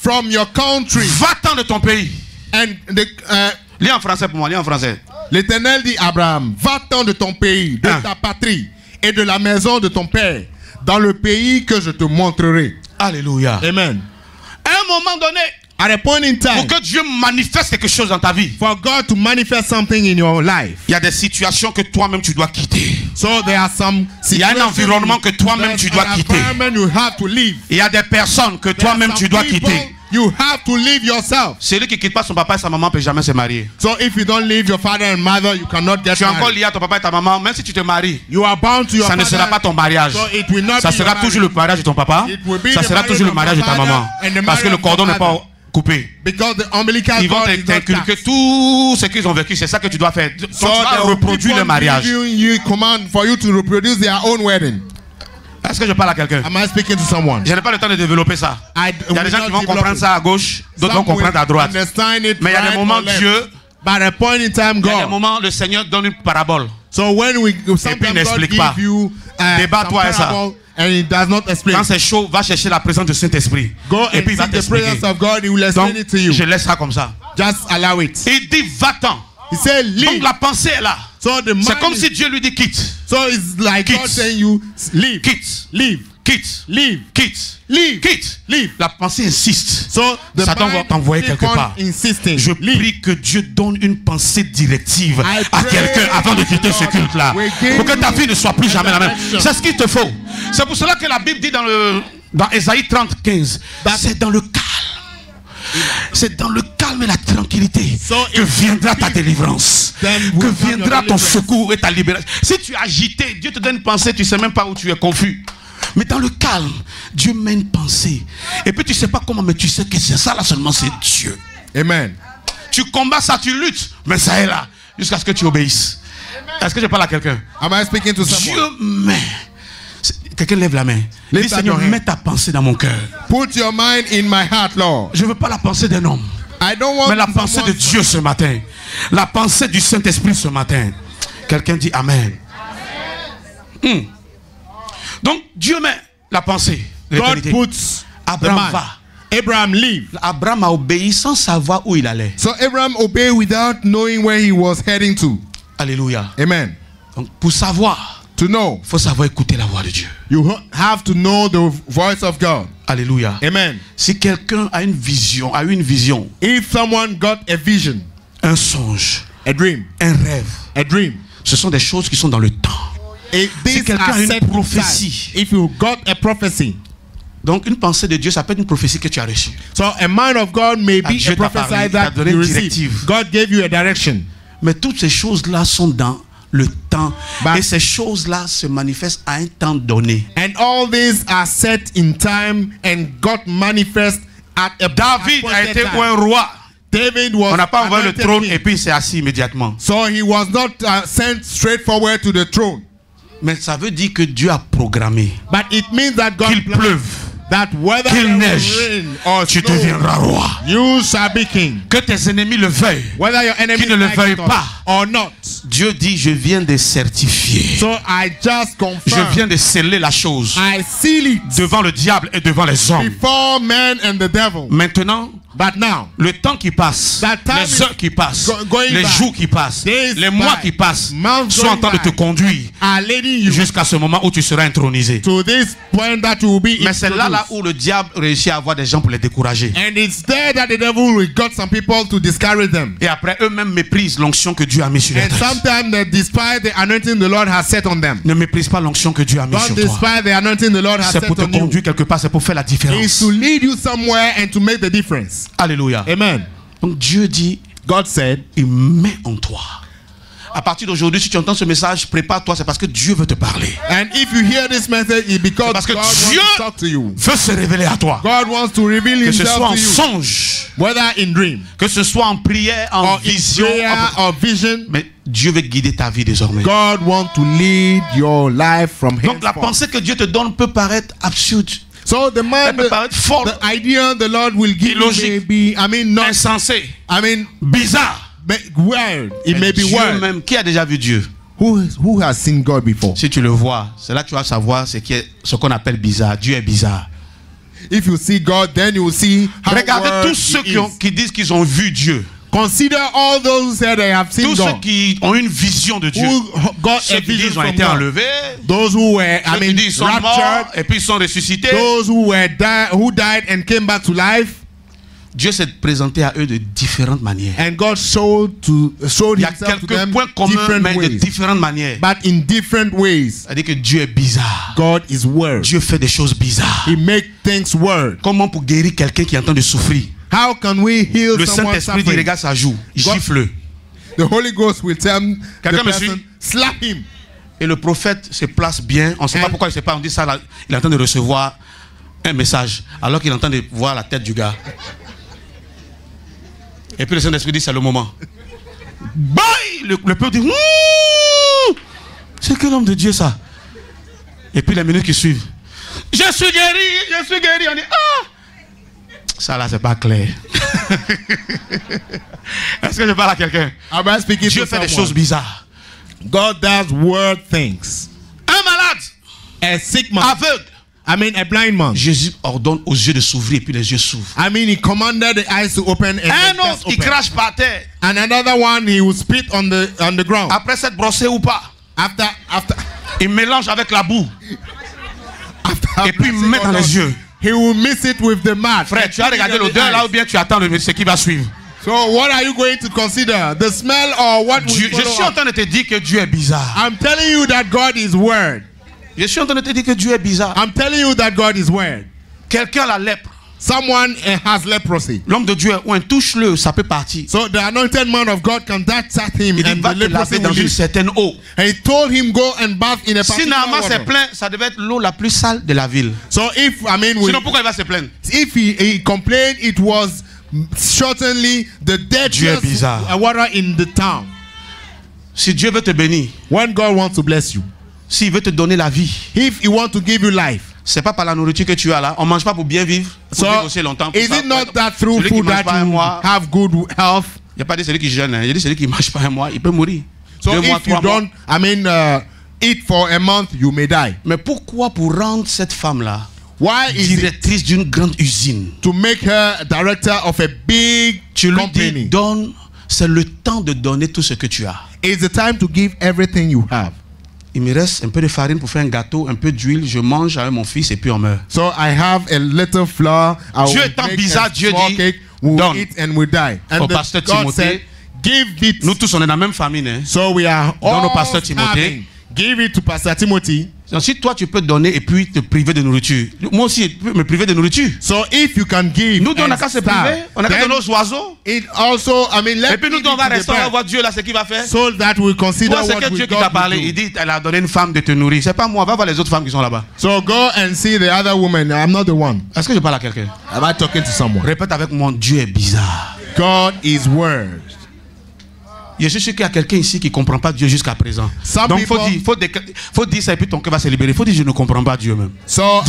from your country Va-t'en de ton pays. and Lis en français pour moi, lis en français. l'Éternel dit à Abraham, va-t'en de ton pays, de ta patrie et de la maison de ton père, dans le pays que je te montrerai. Alléluia. Amen. À un moment donné, At a point in pour time, que Dieu manifeste quelque chose dans ta vie, for God to manifest something in your life, il y a des situations que toi-même tu dois quitter. so there are some Il y a un situations, environnement que toi-même there's tu dois an quitter. environment you have to leave. Il y a des personnes que There are toi-même some tu dois people quitter. You have to leave yourself. Celui qui quitte pas son papa et sa maman peut jamais se marier. So if you don't leave your father and mother, you cannot get Tu es encore married. lié à ton papa et ta maman, même si tu te maries. You are bound to your Ça ne father. sera pas ton mariage. So it will not Ça be sera your toujours marriage. le mariage de ton papa. It will be Ça the sera toujours le mariage de ta marriage of maman. your father and the Parce que le marriage cordon of n'est your pas father. coupé. Because the umbilical Ils vont cord is not t'inculquer attached. tout ce qu'ils ont vécu. C'est ça que tu dois faire. Donc, So tu vas they will reproduire keep le on mariage. giving you command for you to reproduce their own wedding. Est-ce que je parle à quelqu'un? Am I speaking to someone? Je n'ai pas le temps de développer ça. I Il y a des gens qui vont comprendre ça à gauche, d'autres vont comprendre à droite. Understand it Mais il y a des right moments or left. Dieu, But at a point in time, il y a des God. moments le Seigneur donne une parabole. So when we il sometimes God n'explique pas. give you Débat-toi some et ça. parable and it does not explain. Quand c'est chaud, va chercher la présence du Saint-Esprit. Go Et and puis il va seek the presence t'expliquer. of God. He will explain Donc, it to you. je laisse ça comme ça. Just allow it. Il dit va-t'en. He said, Donc leave. la pensée est là. So the mind C'est comme is- si Dieu lui dit quitte, So it's like God Kids. saying you leave, quitte, leave, quitte, leave, quitte, leave, quitte. leave. La pensée insiste. So the Satan va mind t'envoyer keep quelque on part. insisting. Je Leave. prie que Dieu donne une pensée directive I à pray quelqu'un avant de quitter ce God culte-là. will give Pour que ta vie ne soit plus you jamais la même. direction. C'est ce qu'il te faut. C'est pour cela que la Bible dit dans Ésaïe 30, 15, c'est dans le calme. C'est dans le calme et la tranquillité So que if viendra you ta speak, délivrance. then Que will come your viendra ton deliverance. secours et ta libération. Si tu es agité, Dieu te donne une pensée, tu ne sais même pas où tu es confus. Mais dans le calme, Dieu met une pensée. Et puis tu ne sais pas comment, mais tu sais que c'est ça là seulement, c'est Dieu. Amen. Tu combats ça, tu luttes, mais ça est là, jusqu'à ce que tu obéisses. Est-ce que je parle à quelqu'un? Am I speaking to Dieu someone? met. Quelqu'un lève la main. Dis Lift up Seigneur, your hand. mets ta pensée dans mon cœur. Put your mind in my heart, Lord. Je ne veux pas la pensée d'un homme, I don't want mais la pensée de someone's- Dieu ce matin. La pensée du Saint-Esprit ce matin. Quelqu'un dit Amen. Donc Dieu met la pensée. de God l'éternité. puts the Abraham mind. va. Abraham leave. Abraham a obéi sans savoir où il allait. So Abraham obeyed without knowing where he was heading to. Alléluia. Amen. Donc pour savoir, To know, il faut savoir écouter la voix de Dieu. you have to know the voice of God. Alléluia. Amen. Si quelqu'un a eu une vision, If someone got a vision, un songe, a dream, un rêve, a dream, ce sont des choses qui sont dans le temps. if these quelqu'un are a une set in prophétie. time, if you got a prophecy, Donc une pensée de Dieu, ça peut être une prophétie que tu as reçue. so a mind of God may be Dieu a t'a prophecy parlé, t'a that donné you une received. directive. God gave you a direction. Mais toutes ces choses-là sont dans le temps. But- Et ces choses-là se manifestent à un temps donné. And all these are set in time and God manifest at a David a appointed été time. un roi. David was On n'a pas envoyé le anointed trône king. et puis il s'est assis immédiatement. So he was not sent straight forward to the throne. Mais ça veut dire que Dieu a programmé But it means that God qu'il planned pleuve, that whether qu'il there neige, will rain or tu snow, deviendras roi. you shall be king. Que tes ennemis le veuillent, Whether your enemies qu'ils ne le like veuillent it pas. or not. Dieu dit, je viens de certifier. So I just Je confirm. viens de sceller la chose I seal it devant le diable et devant les hommes. before man and the devil. Maintenant, But now, le temps qui passe, That time les is heures qui passent, going les by. jours qui passent, Days les mois by. qui passent, Months sont en going train de te by. conduire are leading you jusqu'à ce moment où tu seras intronisé. to this point that you will be Mais c'est là introduced. où le diable réussit à avoir des gens pour les décourager. And it's there that the devil will got some people to discourage them. Et après, eux-mêmes méprisent l'onction que Dieu a mis sur les And têtes. sometimes they despise the anointing the Lord has set on them. Ne méprise pas l'onction que Dieu a mis Don't sur toi. despise the anointing the Lord has C'est set pour te on you. conduire quelque part, c'est pour faire la It's différence. to lead you somewhere and to make the difference. Alléluia. Amen. Donc Dieu dit, God said, il met en toi. À partir d'aujourd'hui, si tu entends ce message, prépare-toi, c'est parce que Dieu veut te parler. and if you hear this message, it's because Parce que God wants Dieu to talk to you. veut se révéler à toi. God wants to reveal Que ce himself soit en to you, songe, whether in dream que ce soit en prière, en or in vision. prayer or vision. Mais Dieu veut guider ta vie désormais. God wants to lead your life from Donc la henceforth. pensée que Dieu te donne peut paraître absurde, So the man, elle peut paraître folle, the idea the Lord will give you illogique, may be, not, insensée, I bizarre. weird. It Mais may be Dieu weird. même, qui a déjà vu Dieu? Who has seen God before? Si tu le vois, c'est là que tu vas savoir ce qu'on appelle bizarre. Dieu est bizarre. If you see God, then you will see how Regardez weird tous ceux he is. qui disent qu'ils ont vu Dieu. Consider all those who say they have seen Tous ceux God. qui ont une vision de Dieu. Who got Ceux a qui disent vision qu'ils ont from été God. enlevés. Those who were, Ceux qui disent qu'ils sont morts raptured. et puis ils sont ressuscités. Those who who died and came back to life. Dieu s'est présenté à eux de différentes manières. And God showed Il y a himself to quelques them points communs, different mais de ways. différentes manières. But in different ways. C'est-à-dire que Dieu est bizarre. God is weird. Dieu fait des choses bizarres. He makes things weird. Comment pour guérir quelqu'un qui est en train de souffrir? How can we heal Le someone Saint-Esprit dit, suffering? regarde sa joue, God- gifle-le. The Holy Ghost will tell the Quelqu'un me person, suit? slap him. Et le prophète se place bien. On ne sait pas pourquoi il ne sait pas. On dit ça là. Il est en train de recevoir un message. Alors qu'il est en train de voir la tête du gars. Et puis le Saint-Esprit dit c'est le moment. Bye! Le peuple dit c'est quel homme de Dieu ça? Et puis les minutes qui suivent. Je suis guéri. On dit ah! Ça là c'est pas clair. Est-ce que je parle à quelqu'un? Am I speaking Dieu to fait des someone? choses bizarres. God does weird things. Un malade, A sick man. aveugle. A blind man. Jésus ordonne aux yeux de s'ouvrir et puis les yeux s'ouvrent. He commanded the eyes to open and Un the autre eyes qui open. crache par terre. And another one, he will spit on the ground. Après s'être brossé ou pas, After il mélange avec la boue. Et puis il blessing met dans or not, les yeux. he will mix it with the mud. Frère, tu as regardé l'odeur là ou bien tu attends ce qui va suivre? So what are you going to consider? The smell or what will Je follow suis en up? train de te dire que Dieu est bizarre. I'm telling you that God is weird. Je suis en train de te dire que Dieu est bizarre. I'm telling you that God is weird. Quelqu'un a la lèpre. Someone has leprosy. L'homme de Dieu, ouais, touche-le, ça peut partir. So the anointed man of God can touch him Il dit and va the te leprosy laver dans will une leave. certaine eau. And he told him go and bath in a Si particular Naaman water. s'est plaint, ça devait être l'eau la plus sale de la ville. So if Sinon pourquoi il va se plaindre? if he complained, it was certainly the Dieu est bizarre. dirtiest water in the town. Si Dieu veut te bénir, When God wants to bless you, s'il veut te donner la vie, if he wants to give you life, c'est pas par la nourriture que tu as là. On mange pas pour bien vivre, pour vivre aussi longtemps. is it not that through celui qui food mange that pas un you mois, have good health? il n'y a pas dit celui qui jeûne, il a dit celui qui mange pas un mois, il peut mourir. So 2 mois, if you 3 mois. don't, eat for a month, you may die. Mais pourquoi pour rendre cette femme-là Why is it directrice d'une grande usine? to make her director of a big Tu lui dis, company? donne, c'est le temps de donner tout ce que tu as. It's the time to give everything you have. Il me reste un peu de farine pour faire un gâteau, un peu d'huile, je mange avec mon fils et puis on meurt. So I have a little flour. I Dieu will étant make bizarre, a Dieu small dit, cake. We'll donne. eat and we'll die. And Au pasteur God Timothée, said, give it. Nous tous on est dans la même famille. Hein? So we are Donne all au pasteur Timothée. starving. Give it to Pastor Timothy. Donc, si toi tu peux donner et puis te priver de nourriture, moi aussi je peux me priver de nourriture. So if you can give, Nous on and n'a qu'à se starve, priver, on n'a qu'à then donner aux oiseaux. it also, let Et puis nous me on va give it to rester, the on va bird, voir Dieu là ce qu'il va faire. so that we consider Toi c'est what que we Dieu qui t'a God parlé, will il do. dit elle a donné une femme de te nourrir. C'est pas moi, va voir les autres femmes qui sont là-bas. So go and see the other woman. I'm not the one. Est-ce que je parle à quelqu'un? Am I talking to someone? Répète avec moi, Dieu est bizarre. God is word. Je suis sûr qu'il y a quelqu'un ici qui ne comprend pas Dieu jusqu'à présent. Donc il faut dire ça et puis ton cœur va se libérer. Il faut dire je ne comprends pas Dieu même. Dis Seigneur,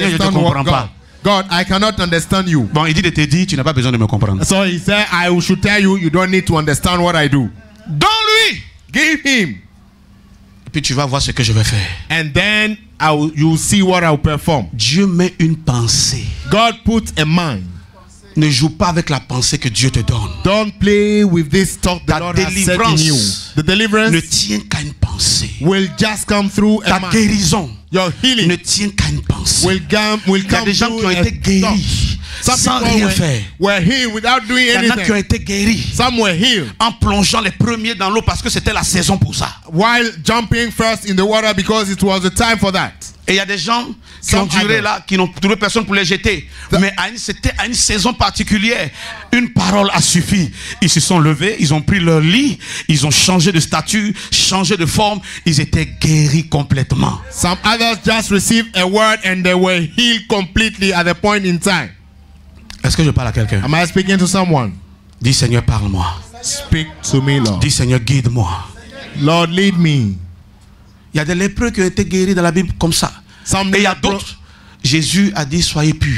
je ne te comprends pas. God, I cannot understand you. Bon, il dit de te dire, tu n'as pas besoin de me comprendre. So he said, I should tell you, you don't need to understand what I do. Donne-lui. Give him. Et puis tu vas voir ce que je vais faire. And then you'll see what I'll perform. Dieu met une pensée. God puts a mind. Ne joue pas avec la pensée que Dieu te donne. Don't play with this thought the Lord has set in you. The deliverance ne tient qu'à une pensée. Will just come through a mind. Ta guérison your healing ne tient qu'à une pensée. Will come Il y a des gens qui ont été guéris sans rien faire. Were healed without doing anything. Il y en a qui ont été guéris Some were healed. En plongeant les premiers dans l'eau parce que c'était la saison pour ça. While jumping first in the water because it was the time for that. Et il y a des gens qui ont duré là, qui n'ont trouvé personne pour les jeter. Mais c'était à une saison particulière. Une parole a suffi. Ils se sont levés, ils ont pris leur lit, ils ont changé de statut, changé de forme. Ils étaient guéris complètement. Some others just received a word and they were healed completely at the point in time. Est-ce que je parle à quelqu'un? Am I speaking to someone? Dis Seigneur, parle-moi. Speak to me, Lord. Dis Seigneur, guide-moi. Lord, lead me. Il y a des lépreux qui ont été guéris dans la Bible comme ça. Et il y a d'autres. Jésus a dit soyez purs.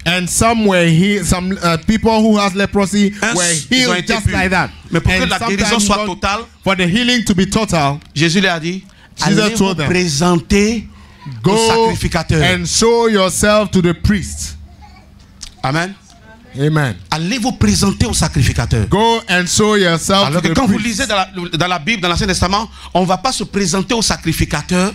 And some were healed. Some people who has leprosy were healed just like that. Mais pour que la guérison soit totale, for the healing to be total, Jésus leur a dit allez vous présenter au sacrificateur. And show yourself to the priest. Amen. Amen. Allez vous présenter au sacrificateur. Go and show yourself Alors to que the quand priest. vous lisez dans la Bible, dans l'Ancien Testament, on ne va pas se présenter au sacrificateur.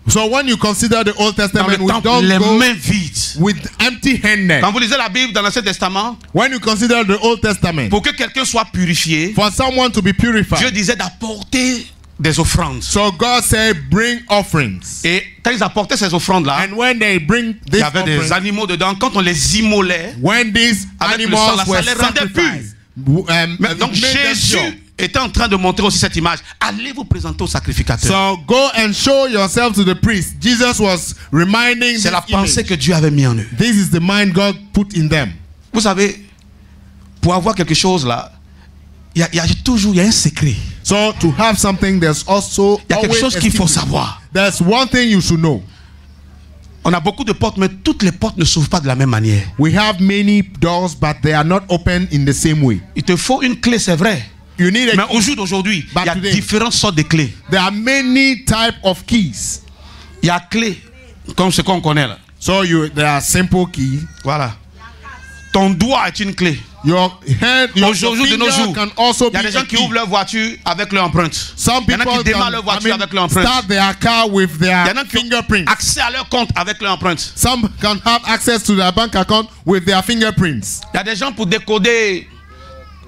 So when you consider the Old Testament, we don't les go mains vides. With empty-handed. Quand vous lisez la Bible dans l'Ancien Testament, when you consider the Old Testament, pour que quelqu'un soit purifié, for someone to be purified, Dieu disait d'apporter des offrandes. So God said, bring offerings. Et quand ils apportaient ces offrandes-là, and when they bring this il y avait des animaux dedans. Quand on les immolait, when these animals were sacrificed, donc Jésus était en train de montrer aussi cette image. Allez vous présenter au sacrificateur. So go and show yourself to the priest. Jesus was reminding. C'est la pensée que Dieu avait mis en eux. This is the mind God put in them. Vous savez, pour avoir quelque chose là, il y a un secret. So to have something, there's also il y a quelque chose qu'il faut savoir. There's one thing you should know. On a beaucoup de portes, mais toutes les portes ne s'ouvrent pas de la même manière. We have many doors, but they are not open in the same way. Il te faut une clé, c'est vrai. You need a mais au jour d'aujourd'hui, il y a différentes sortes de clés. There are many types of keys. Il y a clé, comme ce qu'on connaît là. So there are simple keys. Voilà. Ton doigt est une clé. Aujourd'hui de nos jours, il y a des gens qui ouvrent leur voiture avec leur empreinte. Il y en a qui démarrent leur voiture avec leur empreinte. Start their car with their il y en a qui ont accès à leur compte avec leur empreinte. Some can have access to their bank account with their fingerprints. Il y a des gens pour décoder,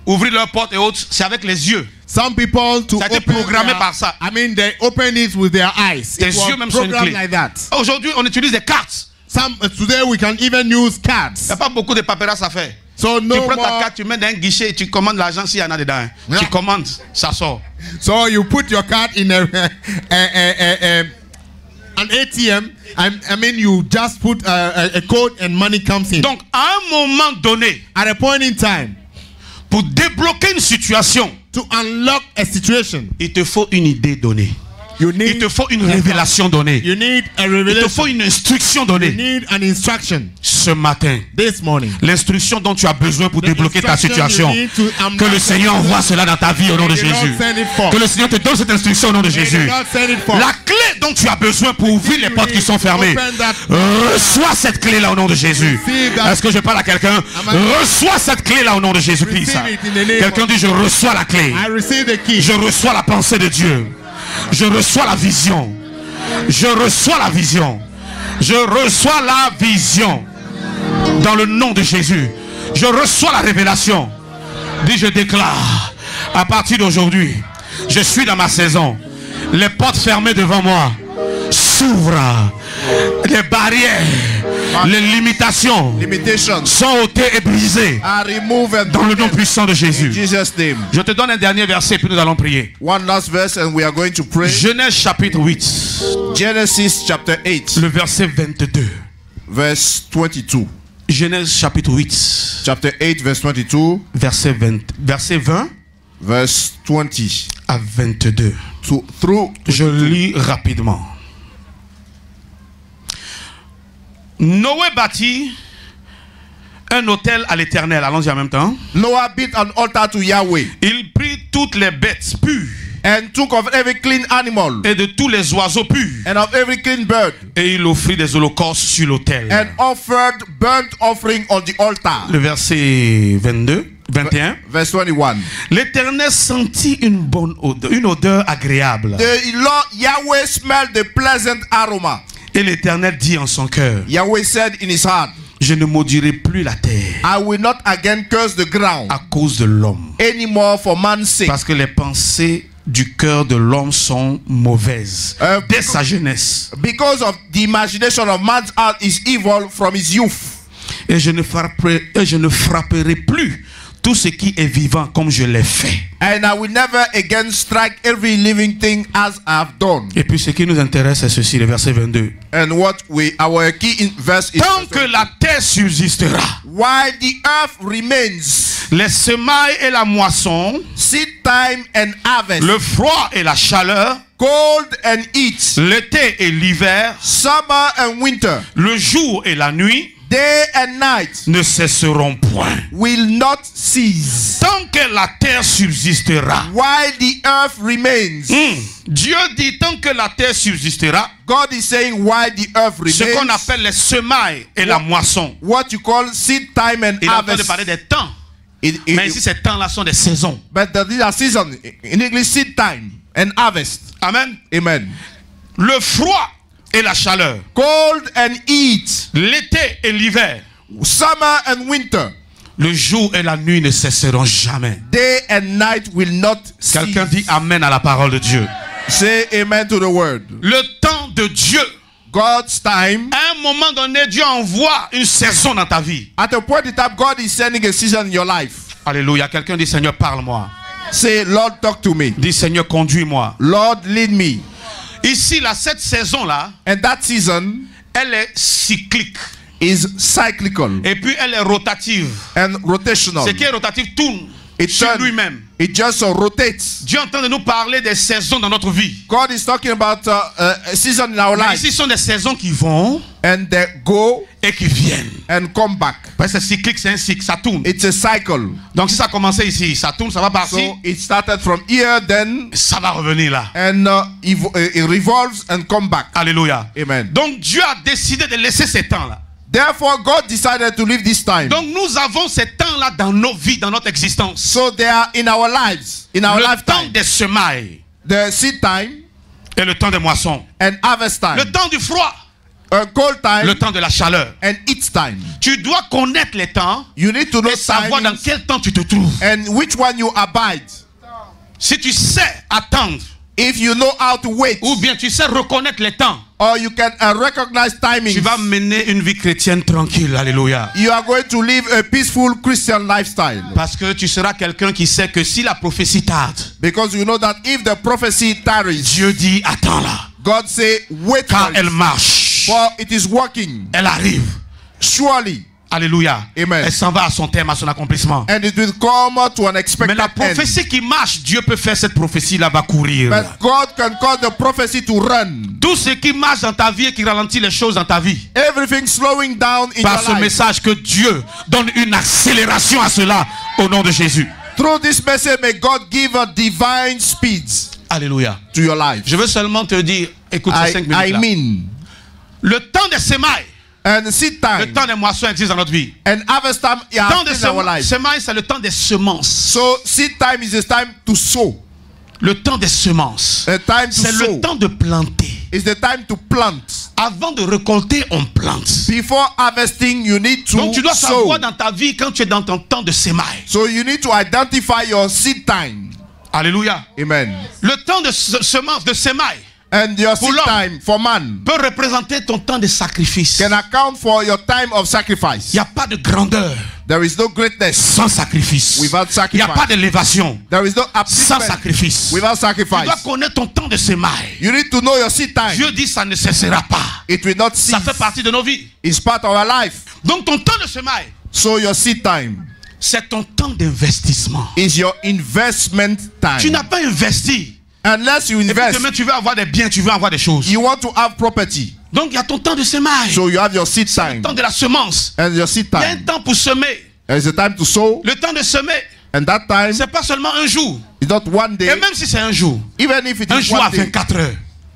ouvrir leur porte et autres, c'est avec les yeux. Some people to ça a été programmé par ça. I mean, they open it with their eyes. Les yeux même sont une clé. Like that. Aujourd'hui, on utilise des cartes. Today we can even use cards. Il n'y a pas beaucoup de paperasse à faire. So tu prends ta carte, tu mets dans un guichet et tu commandes l'argent s'il y en a dedans. Tu commandes, ça sort. So you put your card in an ATM. I mean, you just put a code and money comes in. Donc, à un moment donné, at a point in time, pour débloquer une situation, to unlock a situation, il te faut une idée donnée. Il te faut une révélation donnée. You need a revelation. Il te faut une instruction donnée. You need an instruction. Ce matin, this morning, l'instruction dont tu as besoin pour débloquer ta situation, que le Seigneur envoie cela dans ta vie au nom de Jésus. Que le Seigneur te donne cette instruction au nom de Jésus. La clé dont tu as besoin pour ouvrir les portes qui sont fermées, reçois cette clé là au nom de Jésus. Est-ce que je parle à quelqu'un? Reçois cette clé là au nom de Jésus-Christ. Quelqu'un dit je reçois la clé. Je reçois la pensée de Dieu. Je reçois la vision. Je reçois la vision. Je reçois la vision. Dans le nom de Jésus. Je reçois la révélation. Dis je déclare. À partir d'aujourd'hui, je suis dans ma saison. Les portes fermées devant moi s'ouvrent. Les barrières, les limitations sont ôtées et brisées dans le nom puissant de Jésus. Je te donne un dernier verset puis nous allons prier. One last verse and we are going to pray. Genèse chapitre 8. Genesis chapter 8. Le verset 22. Verse 22. Genèse chapitre 8. Chapter 8 verse 22. Verset 20. verse 20 à 22. through Je lis rapidement. Noé bâtit un autel à l'Éternel. Allons-y en même temps. Noah built an altar to Yahweh Il prit toutes les bêtes pures and took of every clean animal et de tous les oiseaux purs, and of every clean bird et il offrit des holocaustes sur l'autel. and offered burnt offering on the altar. Le verset 21. Verse 21. L'Éternel sentit une bonne odeur, une odeur agréable. The Lord Yahweh smelled the pleasant aroma. Et l'Éternel dit en son cœur, Yahweh said in his heart, je ne maudirai plus la terre I will not again curse the ground à cause de l'homme, anymore for man's sake. parce que les pensées du cœur de l'homme sont mauvaises dès sa jeunesse. Because of the imagination of man's heart is evil from his youth. Et je ne frapperai plus tout ce qui est vivant comme je l'ai fait. And I will never again strike every living thing as I have done. Et puis ce qui nous intéresse c'est ceci, le verset 22. And what our key in verse is, Tant que la terre subsistera, while the earth remains, les semailles et la moisson, seed time and harvest, le froid et la chaleur, cold and heat, l'été et l'hiver, summer and winter, le jour et la nuit, day and night, ne cesseront point. will not cease. Tant que la terre subsistera. While the earth remains. Dieu dit tant que la terre subsistera. God is saying while the earth remains. Ce qu'on appelle les semailles et la moisson. What you call seed time and Il est en train harvest. de parler des temps. Mais ici ces temps-là sont des saisons. But these are seasons. In English, seed time and harvest. Amen. Amen. Le froid et la chaleur. Cold and heat. L'été et l'hiver. Summer and winter. Le jour et la nuit ne cesseront jamais. Day and night will not cease. Quelqu'un dit amen à la parole de Dieu. Say amen to the word. Le temps de Dieu. God's time. À un moment donné, Dieu envoie une saison dans ta vie. At a point in time, God is sending a season in your life. Alléluia. Quelqu'un dit Seigneur, parle-moi. Say, Lord, talk to me. Dis Seigneur, conduis-moi. Lord, lead me. Ici, là, cette saison-là, And that season, elle est cyclique. Is cyclical. Et puis elle est rotative. And rotational. Ce qui est rotatif tourne sur lui-même. It just rotates. Dieu est en train de nous parler des saisons dans notre vie. God is talking about a season in our life. Ici, ce sont des saisons qui vont and they go et qui viennent. And come back. Parce que c'est cyclique, c'est un cycle, ça tourne. It's a cycle. Donc si ça a commencé ici, ça tourne, ça va partir. So it started from here, then ça va revenir là. And it revolves and come back. Alléluia. Amen. Donc Dieu a décidé de laisser ces temps-là. Therefore, God decided to leave this time. Donc nous avons ces temps-là dans nos vies, dans notre existence. So they are in our lives, in our lifetime. Le temps des semailles. The seed time. Et le temps des moissons. And harvest time. Le temps du froid. Cold time. Le temps de la chaleur. And heat time. Tu dois connaître les temps. You need to know et savoir dans quel temps tu te trouves. And which one you abide. Si tu sais attendre. If you know how to wait. Ou bien tu sais reconnaître les temps. Or you can recognize timing. Tu vas mener une vie chrétienne tranquille. Alléluia. You are going to live a peaceful Christian lifestyle. Parce que tu seras quelqu'un qui sait que si la prophétie tarde. Because you know that if the prophecy tarries. Dieu dit attends là. God say wait. Car elle marche. For it is working. Elle arrive. Surely. Alléluia. Amen. Elle s'en va à son terme, à son accomplissement. And it will come to an expected Mais la prophétie qui marche, Dieu peut faire cette prophétie-là, va courir. But God can cause the prophecy to run. Tout ce qui marche dans ta vie et qui ralentit les choses dans ta vie. Everything slowing down in par your ce life. Message que Dieu donne une accélération à cela au nom de Jésus. Through this message, may God give a divine speed. Alléluia. To your life. Je veux seulement te dire, écoute ces 5 minutes là. Le temps des semailles. And seed time. Le temps des moissons existe dans notre vie. And harvest time is in our life. Semailles, c'est le temps des semences. So seed time is the time to sow. Le temps des semences. C'est le temps de planter. It's the time to plant. Avant de récolter, on plante. Before harvesting, you need to sow. Donc tu dois savoir dans ta vie quand tu es dans ton temps de semailles. So you need to identify your seed time. Alléluia. Amen. Le temps de semence, de semailles. And your seed time for man peut représenter ton temps de sacrifice. Can account for your time of sacrifice. Il n'y a pas de grandeur. There is no greatness sans sacrifice. Without sacrifice. Il n'y a pas d'élévation There is no sans sacrifice. Without sacrifice. Tu dois connaître ton temps de semailles. You need to know your seed time. Dieu dit ça ne cessera pas. It will not cease. Ça fait partie de nos vies. It's part of our life. Donc ton temps de semailles. So your seed time. C'est ton temps d'investissement. Is your investment Tu time. n'as pas investi. Unless you Et puis invest, demain, tu veux avoir des biens, tu veux avoir des choses. you want to have property. Donc, il y a ton temps de semaille. So you have your seed Le time. temps de la semence. And your seed Il y a un time. temps pour semer. There is a time to sow. Le temps de semer, And that time c'est pas seulement un jour. is not one Et day. même si c'est un jour, Even if it un is jour à one day, 24 heures.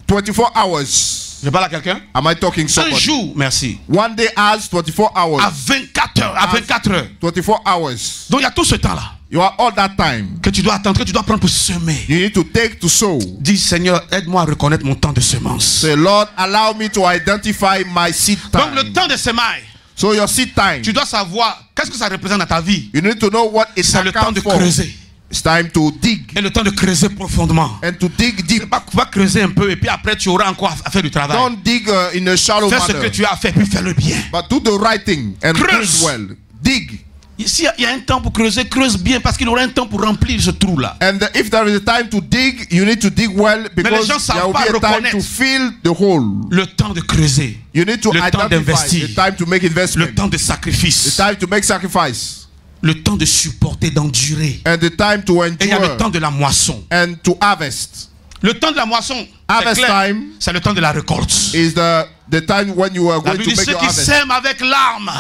24 hours. Je parle à quelqu'un? Am I talking Un somebody? jour, merci. One day has 24 À hours. 24 heures. À 24 heures. 24 hours. Donc, il y a tout ce temps-là You have all that time. que tu dois attendre, que tu dois prendre pour semer. You need to take to sow. Dis, Seigneur, aide-moi à reconnaître mon temps de semence. Say, Lord, allow me to identify my seed Donc, le time. temps de semaille, So your seed time, tu dois savoir qu'est-ce que ça représente dans ta vie. you need to know what it C'est le temps accounts de for. creuser. It's time to dig. Et le temps de creuser profondément. And to dig deep. Va creuser un peu et puis après tu auras encore à faire du travail. Don't dig in a shallow Fais ce que manner. tu as fait puis fais-le bien. But do the right thing and do Creuse. it well. Dig. Ici, il y a un temps pour creuser, creuse bien parce qu'il y aura un temps pour remplir ce trou-là. And if there is a time to dig, you need to dig well because gens savent there will pas be a time reconnaître. to fill the hole. Le temps de creuser, You need to Le temps identify d'investir. the time to make le investment, temps de the sacrifice, time to make sacrifice, le temps de supporter, d'endurer. and the time to Et il y a le temps endure de la moisson. and to harvest. Le temps de la moisson, c'est Harvest clair, time c'est le temps de la récolte. Is the time when you are La going Bible to dit make ceux your qui harvest. sèment avec larmes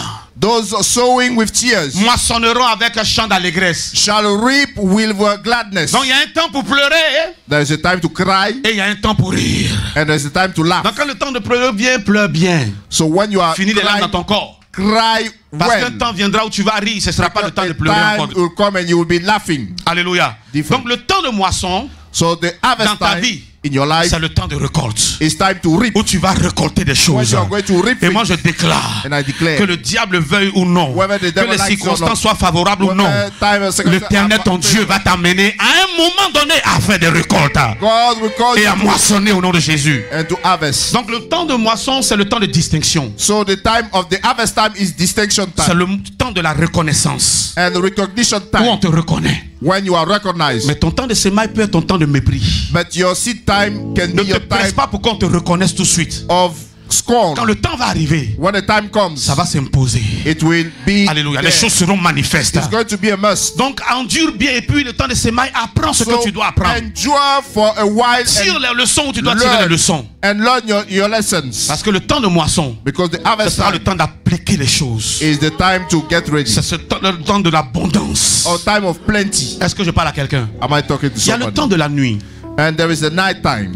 Those sowing with tears moissonneront avec un chant d'allégresse. shall reap with gladness. Donc il y a un temps pour pleurer There is a time to cry et il y a un temps pour rire. and there is a time to laugh. Donc quand le temps de pleurer vient, pleure bien. So when you are Finis les larmes dans crying, ton corps. cry Parce qu'un well. temps viendra où tu vas rire, ce ne sera pas le temps de A pleurer time encore. will come and you will be laughing. Alléluia. Different. Donc le temps de moisson, So the harvest dans ta time vie, in your life c'est le temps de récolte. is time to reap. Où tu vas récolter des When choses. you are going to reap Et it, moi je déclare and I declare, que le diable veuille ou non, Whether the que devil les likes or circonstances not, soient favorables ou whether non, time and circumstance l'Éternel are ton Dieu va t'amener à un moment donné à faire des récoltes God will cause et you à to moissonner au nom de Jésus. and to harvest. Donc le temps de moisson, c'est le temps de distinction. So the time of the harvest time is distinction C'est time le temps de la reconnaissance. and the recognition Où on time te reconnaît. when you are recognized. Mais ton temps de semaille peut être ton temps de mépris. But your seed time can Ne be te your presse time pas pour qu'on te reconnaisse tout de suite. of scorn. Quand le temps va arriver, When the time comes, ça va s'imposer. it will be Alléluia. there. Les choses seront manifestes. It's going to be a must. Donc endure bien et puis le temps de semaille, apprends ce So que tu dois apprendre. endure for a while Tire and les leçons où tu dois tirer les leçons. learn your lessons. Parce que le temps de moisson, Because the ce harvest sera le time temps d'appliquer les choses. is the time to get ready. C'est le temps de l'abondance. Or time of plenty. Est-ce que je parle à quelqu'un? Am I talking to Il y a le somebody? temps de la nuit. And there is the night time.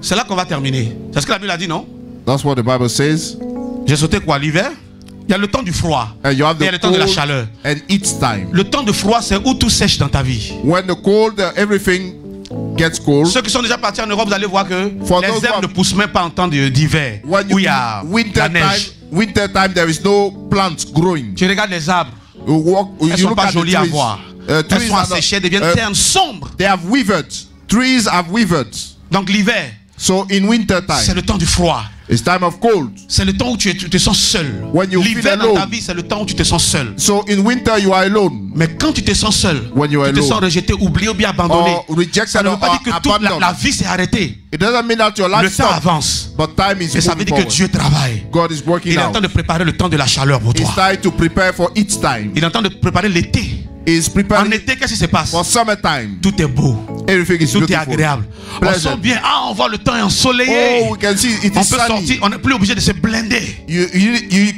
C'est là qu'on va terminer. C'est ce que la Bible a dit, non? That's what the Bible says. J'ai sauté quoi? L'hiver? Il y a le temps du froid. And you have Et il y a the le temps de la cold chaleur. and heat time. Le temps de froid, c'est où tout sèche dans ta vie. When the cold, everything gets cold. Ceux qui sont déjà partis en Europe, vous allez voir que For les those who herbes are- ne poussent même pas en temps d'hiver. When Où il y a winter la time, neige. there is no plants growing. Tu regardes les arbres. You walk, Elles you sont look pas at the jolies à trees. voir. Trees Elles sont are not- asséchées, elles deviennent ternes sombres. they have withered. Trees have withered. Donc l'hiver, So in winter c'est time, le temps du froid. it's time of cold. C'est le temps où tu te sens seul. When you L'hiver feel dans ta alone. vie, c'est le temps où tu te sens seul. So in winter you are alone. Mais quand tu te sens seul, When you are tu te alone. sens rejeté, oublié ou bien abandonné, Or rejected ça ne veut pas or dire que toute abandoned. la vie s'est arrêtée. It doesn't mean that your Le life temps stops, avance. but time is Et ça veut moving dire que forward. Dieu travaille. God is working Il est en out. train de préparer le temps de la chaleur pour It's toi. time to prepare for each time. Il est en train de préparer l'été. It's En preparing été, qu'est-ce qui se passe? for summertime. Tout est beau. Everything is Tout est beautiful. agréable. On Pleasant. sent bien. Ah, on voit le temps est ensoleillé. Oh, we can see it On is peut sortir. sunny. On n'est plus obligé de se blinder. You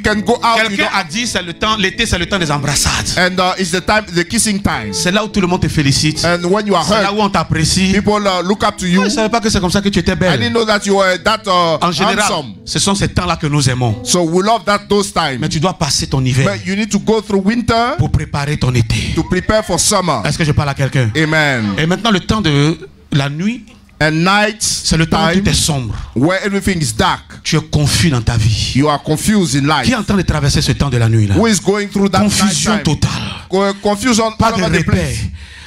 can go out. You Quelqu'un don't- a dit c'est le temps, l'été c'est le temps des embrassades. and it's the kissing time. C'est là où tout le monde te félicite. And when you are C'est là hurt, où on t'apprécie. people look up to you. Je ne savais pas que c'est comme ça que tu étais I belle. didn't know that you were that En général, handsome. ce sont ces temps-là que nous aimons. So we love those Mais times. tu dois passer ton hiver But you need to go through winter pour préparer ton été. to prepare for summer. Est-ce que je parle à quelqu'un? Amen. Et maintenant, le temps de la nuit, And night c'est le temps où time tout est sombre. where everything is dark. Tu es confus dans ta vie. You are confused in life. Qui est en train de traverser ce temps de la nuit là? Who is going through that Confusion night time? totale. Confusion Pas all de over the repère. place.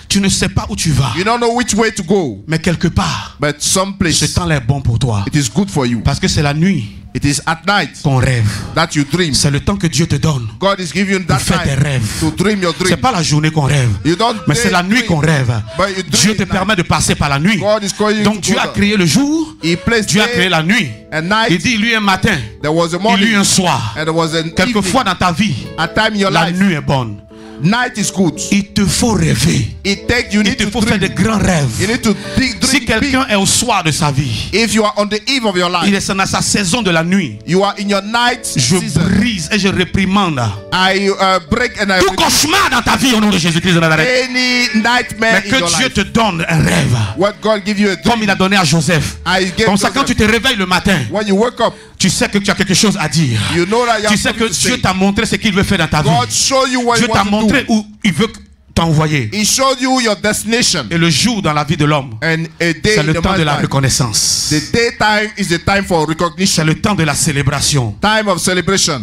Tu ne sais pas où tu vas. You don't know which way to go. Mais quelque part, But some ce place temps-là est bon pour toi. it is good for you. Parce que c'est la nuit It is at night qu'on rêve. that you dream. C'est le temps que Dieu te donne. God is giving you that Pour faire tes time rêves. to dream your C'est dream. pas la journée qu'on rêve. You don't Mais c'est la nuit dream. qu'on rêve. But you dream Dieu te at night. permet de passer par la nuit. God is calling you Donc to Dieu go a there. créé le jour. He placed Dieu a créé day la nuit. and Il night. dit lui un matin. There was a Il morning lui un soir. and there was an Quelquefois evening. dans ta vie, A time in your la life nuit est bonne. Night is good. Il te faut rêver. It takes you Il need te to faut faire de dream. grands rêves. You need to Si dream quelqu'un big. est au soir de sa vie, If you are on the eve of your life, il est dans sa saison de la nuit, you are in your night je season. brise et je réprimande I break and I tout cauchemar dans ta vie au nom de Jésus-Christ de Nazareth. any nightmare Mais in que your Dieu life. te donne un rêve. What God give you a Comme il dream. a donné à Joseph. I gave Comme ça, quand Joseph. tu te réveilles le matin, When you wake up, tu sais que tu as quelque chose à dire. you know that you Tu have sais que something to Dieu say. t'a montré ce qu'il veut faire dans ta vie. God show you what Dieu he t'a wants to montré do. où il veut t'envoyer. He showed you your destination. Et le jour dans la vie de l'homme, And a day c'est in le the temps de man's la life. reconnaissance. The daytime is the time for recognition. C'est le temps de la célébration. Time of celebration.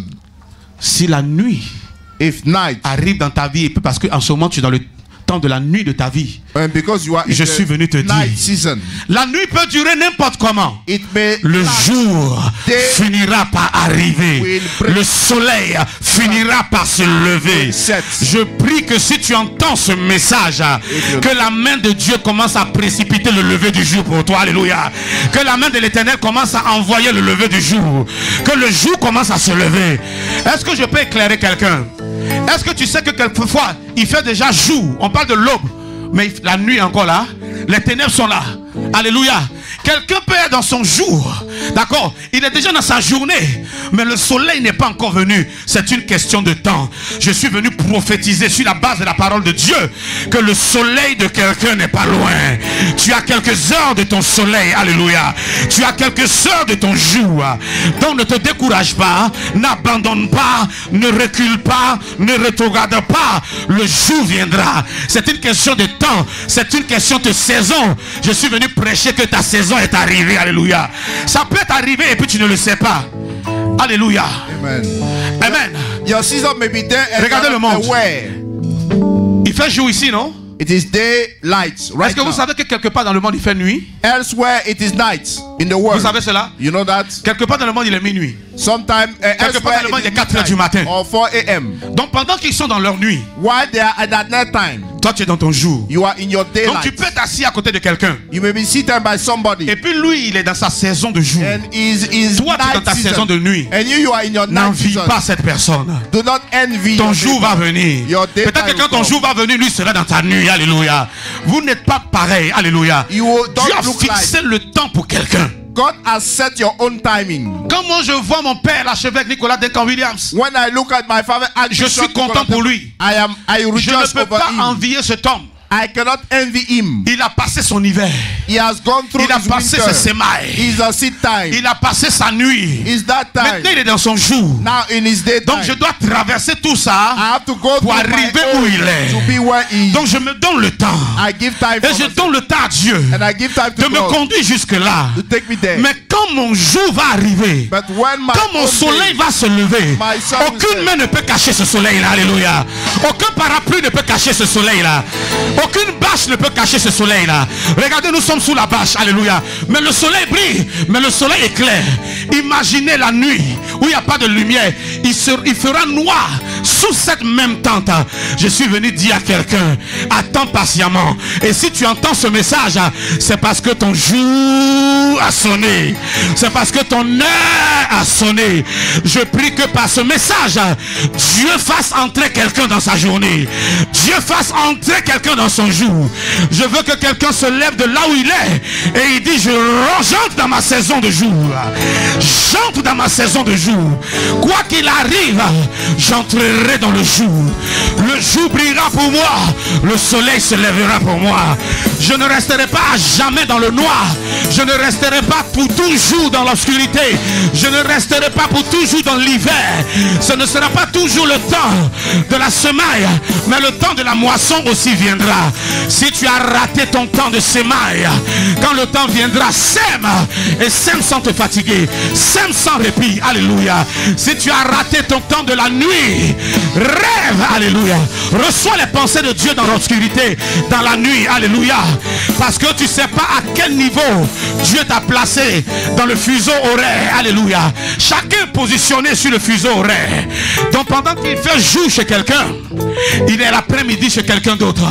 Si la nuit If night, arrive dans ta vie, et parce qu'en ce moment tu es dans le temps de la nuit de ta vie, and because you are in je suis venu te the night dire, season, la nuit peut durer n'importe comment. it may Le last. jour Day finira par arriver. will break. Le soleil finira par se lever. Will set. Je prie que si tu entends ce message, que la main de Dieu commence à précipiter le lever du jour pour toi. Alléluia. Que la main de l'Éternel commence à envoyer le lever du jour. Que le jour commence à se lever. Est-ce que je peux éclairer quelqu'un? Est-ce que tu sais que quelquefois il fait déjà jour? On parle de l'aube, mais la nuit est encore là. Les ténèbres sont là. Alléluia. Quelqu'un peut être dans son jour. D'accord? Il est déjà dans sa journée. Mais le soleil n'est pas encore venu. C'est une question de temps. Je suis venu prophétiser sur la base de la parole de Dieu que le soleil de quelqu'un n'est pas loin. Tu as quelques heures de ton soleil. Alléluia. Tu as quelques heures de ton jour. Donc ne te décourage pas. N'abandonne pas. Ne recule pas. Ne rétrograde pas. Le jour viendra. C'est une question de temps. C'est une question de saison. Je suis venu prêcher que ta saison est arrivée. Alléluia. Ça peut arriver et puis tu ne le sais pas. Alléluia. Amen. Amen. Your season may be there and Regardez you are le not monde. aware. Il fait jour ici, non? It is daylight Est-ce right que vous now. savez que quelque part dans le monde il fait nuit? Elsewhere it is night in the Vous world. savez cela? You know that? Quelque part dans le monde il est minuit. Sometime Quelque part dans le monde il est 4 heures du matin. or 4 a.m. Donc pendant qu'ils sont dans leur nuit, While they are at that night time, toi tu es dans ton jour. you are in your Donc daylight. tu peux être assis à côté de quelqu'un. You may be seated by somebody. Et puis lui il est dans sa saison de jour. And is Toi tu es dans night ta season. saison de nuit. And you are in your night N'envie season. pas cette personne. Do not envy Ton your jour va daytime. venir. Your daytime Peut-être que quand ton will jour va venir, lui sera dans ta nuit. Alléluia. Vous n'êtes pas pareil. Alléluia. You don't Dieu a look fixé le temps pour quelqu'un. God has set your own timing. Quand moi je vois mon père, l'archevêque Nicolas Duncan Williams, When I look at my father, je suis content pour lui. I Je rejoice ne peux over pas him. envier cet homme. I cannot envy him. Il a passé son hiver. He has gone through Il a his passé winter. ses semailles. He's a seed time. Il a passé sa nuit. It's that time. Maintenant il est dans son jour. Now in his daytime. Donc je dois traverser tout ça I have to go pour through my arriver own où il est. to be where he is. Donc je me donne le temps. I give time Et for je myself. donne le temps à Dieu And I give time de to me God conduire jusque là. to take me there. Mais quand mon jour va arriver, But when my quand mon own soleil day, va se lever, my sun will aucune set. main ne peut cacher ce soleil-là. Alléluia. Aucun parapluie ne peut cacher ce soleil-là. Aucune bâche ne peut cacher ce soleil-là. Regardez, nous sommes sous la bâche. Alléluia. Mais le soleil brille. Mais le soleil éclaire. Imaginez la nuit où il n'y a pas de lumière. Il fera noir sous cette même tente. Je suis venu dire à quelqu'un, attends patiemment. Et si tu entends ce message, c'est parce que ton jour a sonné. C'est parce que ton heure a sonné. Je prie que par ce message, Dieu fasse entrer quelqu'un dans sa journée. Dieu fasse entrer quelqu'un dans son jour. Je veux que quelqu'un se lève de là où il est et il dit, j'entre dans ma saison de jour. J'entre dans ma saison de jour. Quoi qu'il arrive, j'entrerai dans le jour. Le jour brillera pour moi. Le soleil se lèvera pour moi. Je ne resterai pas à jamais dans le noir. Je ne resterai pas pour toujours dans l'obscurité. Je ne resterai pas pour toujours dans l'hiver. Ce ne sera pas toujours le temps de la semaille, mais le temps de la moisson aussi viendra. Si tu as raté ton temps de semaille, quand le temps viendra, sème. Et sème sans te fatiguer. Sème sans répit. Alléluia. Si tu as raté ton temps de la nuit, rêve. Alléluia. Reçois les pensées de Dieu dans l'obscurité, dans la nuit. Alléluia. Parce que tu ne sais pas à quel niveau Dieu t'a placé dans le fuseau horaire. Alléluia. Chacun est positionné sur le fuseau horaire. Donc pendant qu'il fait jour chez quelqu'un, il est l'après-midi chez quelqu'un d'autre.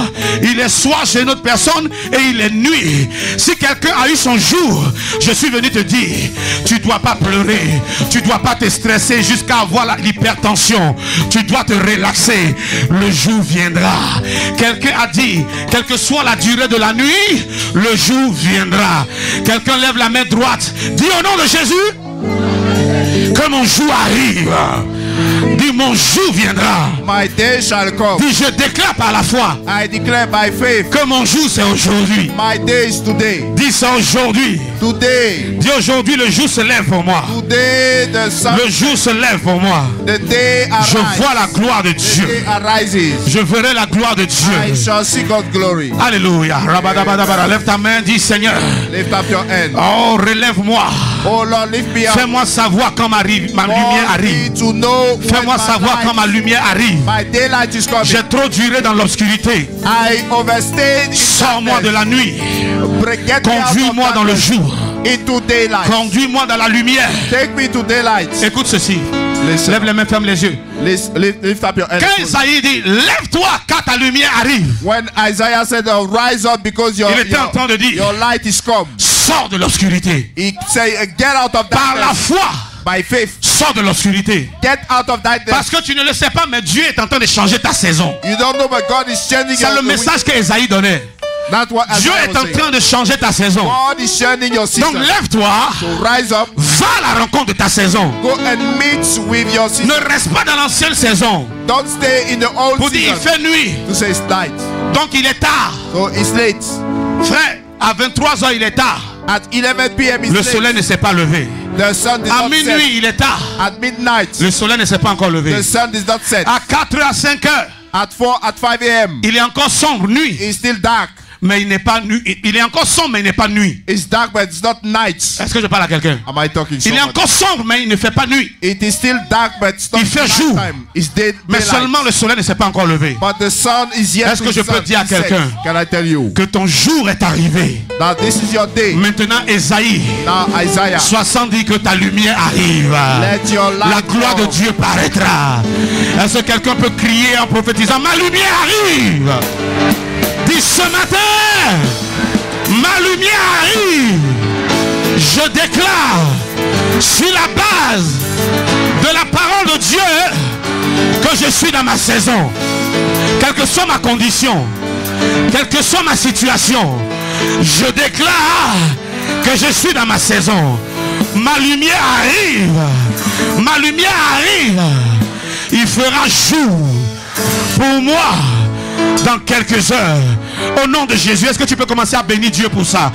Il est soir chez une autre personne et il est nuit. Si quelqu'un a eu son jour, je suis venu te dire, tu ne dois pas pleurer. Tu ne dois pas te stresser jusqu'à avoir l'hypertension. Tu dois te relaxer. Le jour viendra. Quelqu'un a dit, quelle que soit la durée de la nuit, le jour viendra. Quelqu'un lève la main droite. Dis au nom de Jésus que mon jour arrive. Dis, mon jour viendra. My day shall come. Dis, je déclare par la foi. I declare by faith. Que mon jour c'est aujourd'hui. My day is today. Dis ça aujourd'hui. Today. Dis aujourd'hui, le jour se lève pour moi. Today the sun. Le jour se lève pour moi. The day arises. Je vois la gloire de Dieu. The day arises. Je verrai la gloire de Dieu. I shall see God's glory. Alléluia. Rabadabadabada. Lève ta main, dis Seigneur. Lift up your hand. Oh, relève-moi. Oh Lord, lift me up. Fais-moi savoir quand ma lumière arrive. Fais-moi savoir quand ma lumière arrive. My daylight is coming. J'ai trop duré dans l'obscurité. I overstayed. Sors-moi de la nuit. Conduis-moi dans le jour. Into daylight. Conduis-moi dans la lumière. Take me to daylight. Écoute ceci. Listen. Lève les mains, ferme les yeux. Lift up your hand. Quand Isaïe dit, lève-toi quand ta lumière arrive. When Isaiah said, rise up because your light is come. Sors de l'obscurité. He said, get out of darkness. Par la foi. By faith. Sors de l'obscurité. Get out of darkness. Parce que tu ne le sais pas, mais Dieu est en train de changer ta saison. You don't know, but God is changing. C'est le message que Isaïe donnait. Dieu est en train de changer ta saison. God is changing your season. Donc lève-toi. So rise up. Va à la rencontre de ta saison. Go and meet with your season. Ne reste pas dans l'ancienne saison. Don't stay in the old pour season. Dire il fait nuit. To say it's night. Donc il est tard. So it's late. Frère, à 23h il est tard. At 11 p.m. le soleil ne s'est pas levé. The sun à minuit il est tard. At midnight. Le soleil ne s'est pas encore levé. The sun is not set. À 4h, à 5h. At 4, at 5 a.m. Il est encore sombre, nuit. It's still dark. Mais il n'est pas nuit. Il est encore sombre, mais il n'est pas nuit. It's dark, but it's not night. Est-ce que je parle à quelqu'un? Am I talking? Il est encore sombre, mais il ne fait pas nuit. It is still dark, but it's not il fait jour. Time. It's mais seulement le soleil ne s'est pas encore levé. But the sun is yet. Est-ce que je peux dire à quelqu'un que ton jour est arrivé? That this is your day. Maintenant, Isaïe 60 dit que ta lumière arrive. Let your light la gloire de Dieu paraîtra. Est-ce que quelqu'un peut crier en prophétisant? Ma lumière arrive. Dis ce matin, ma lumière arrive. Je déclare sur la base de la parole de Dieu que je suis dans ma saison. Quelle que soit ma condition, quelle que soit ma situation, je déclare que je suis dans ma saison. Ma lumière arrive. Ma lumière arrive. Il fera jour pour moi dans quelques heures. Au nom de Jésus, est-ce que tu peux commencer à bénir Dieu pour ça?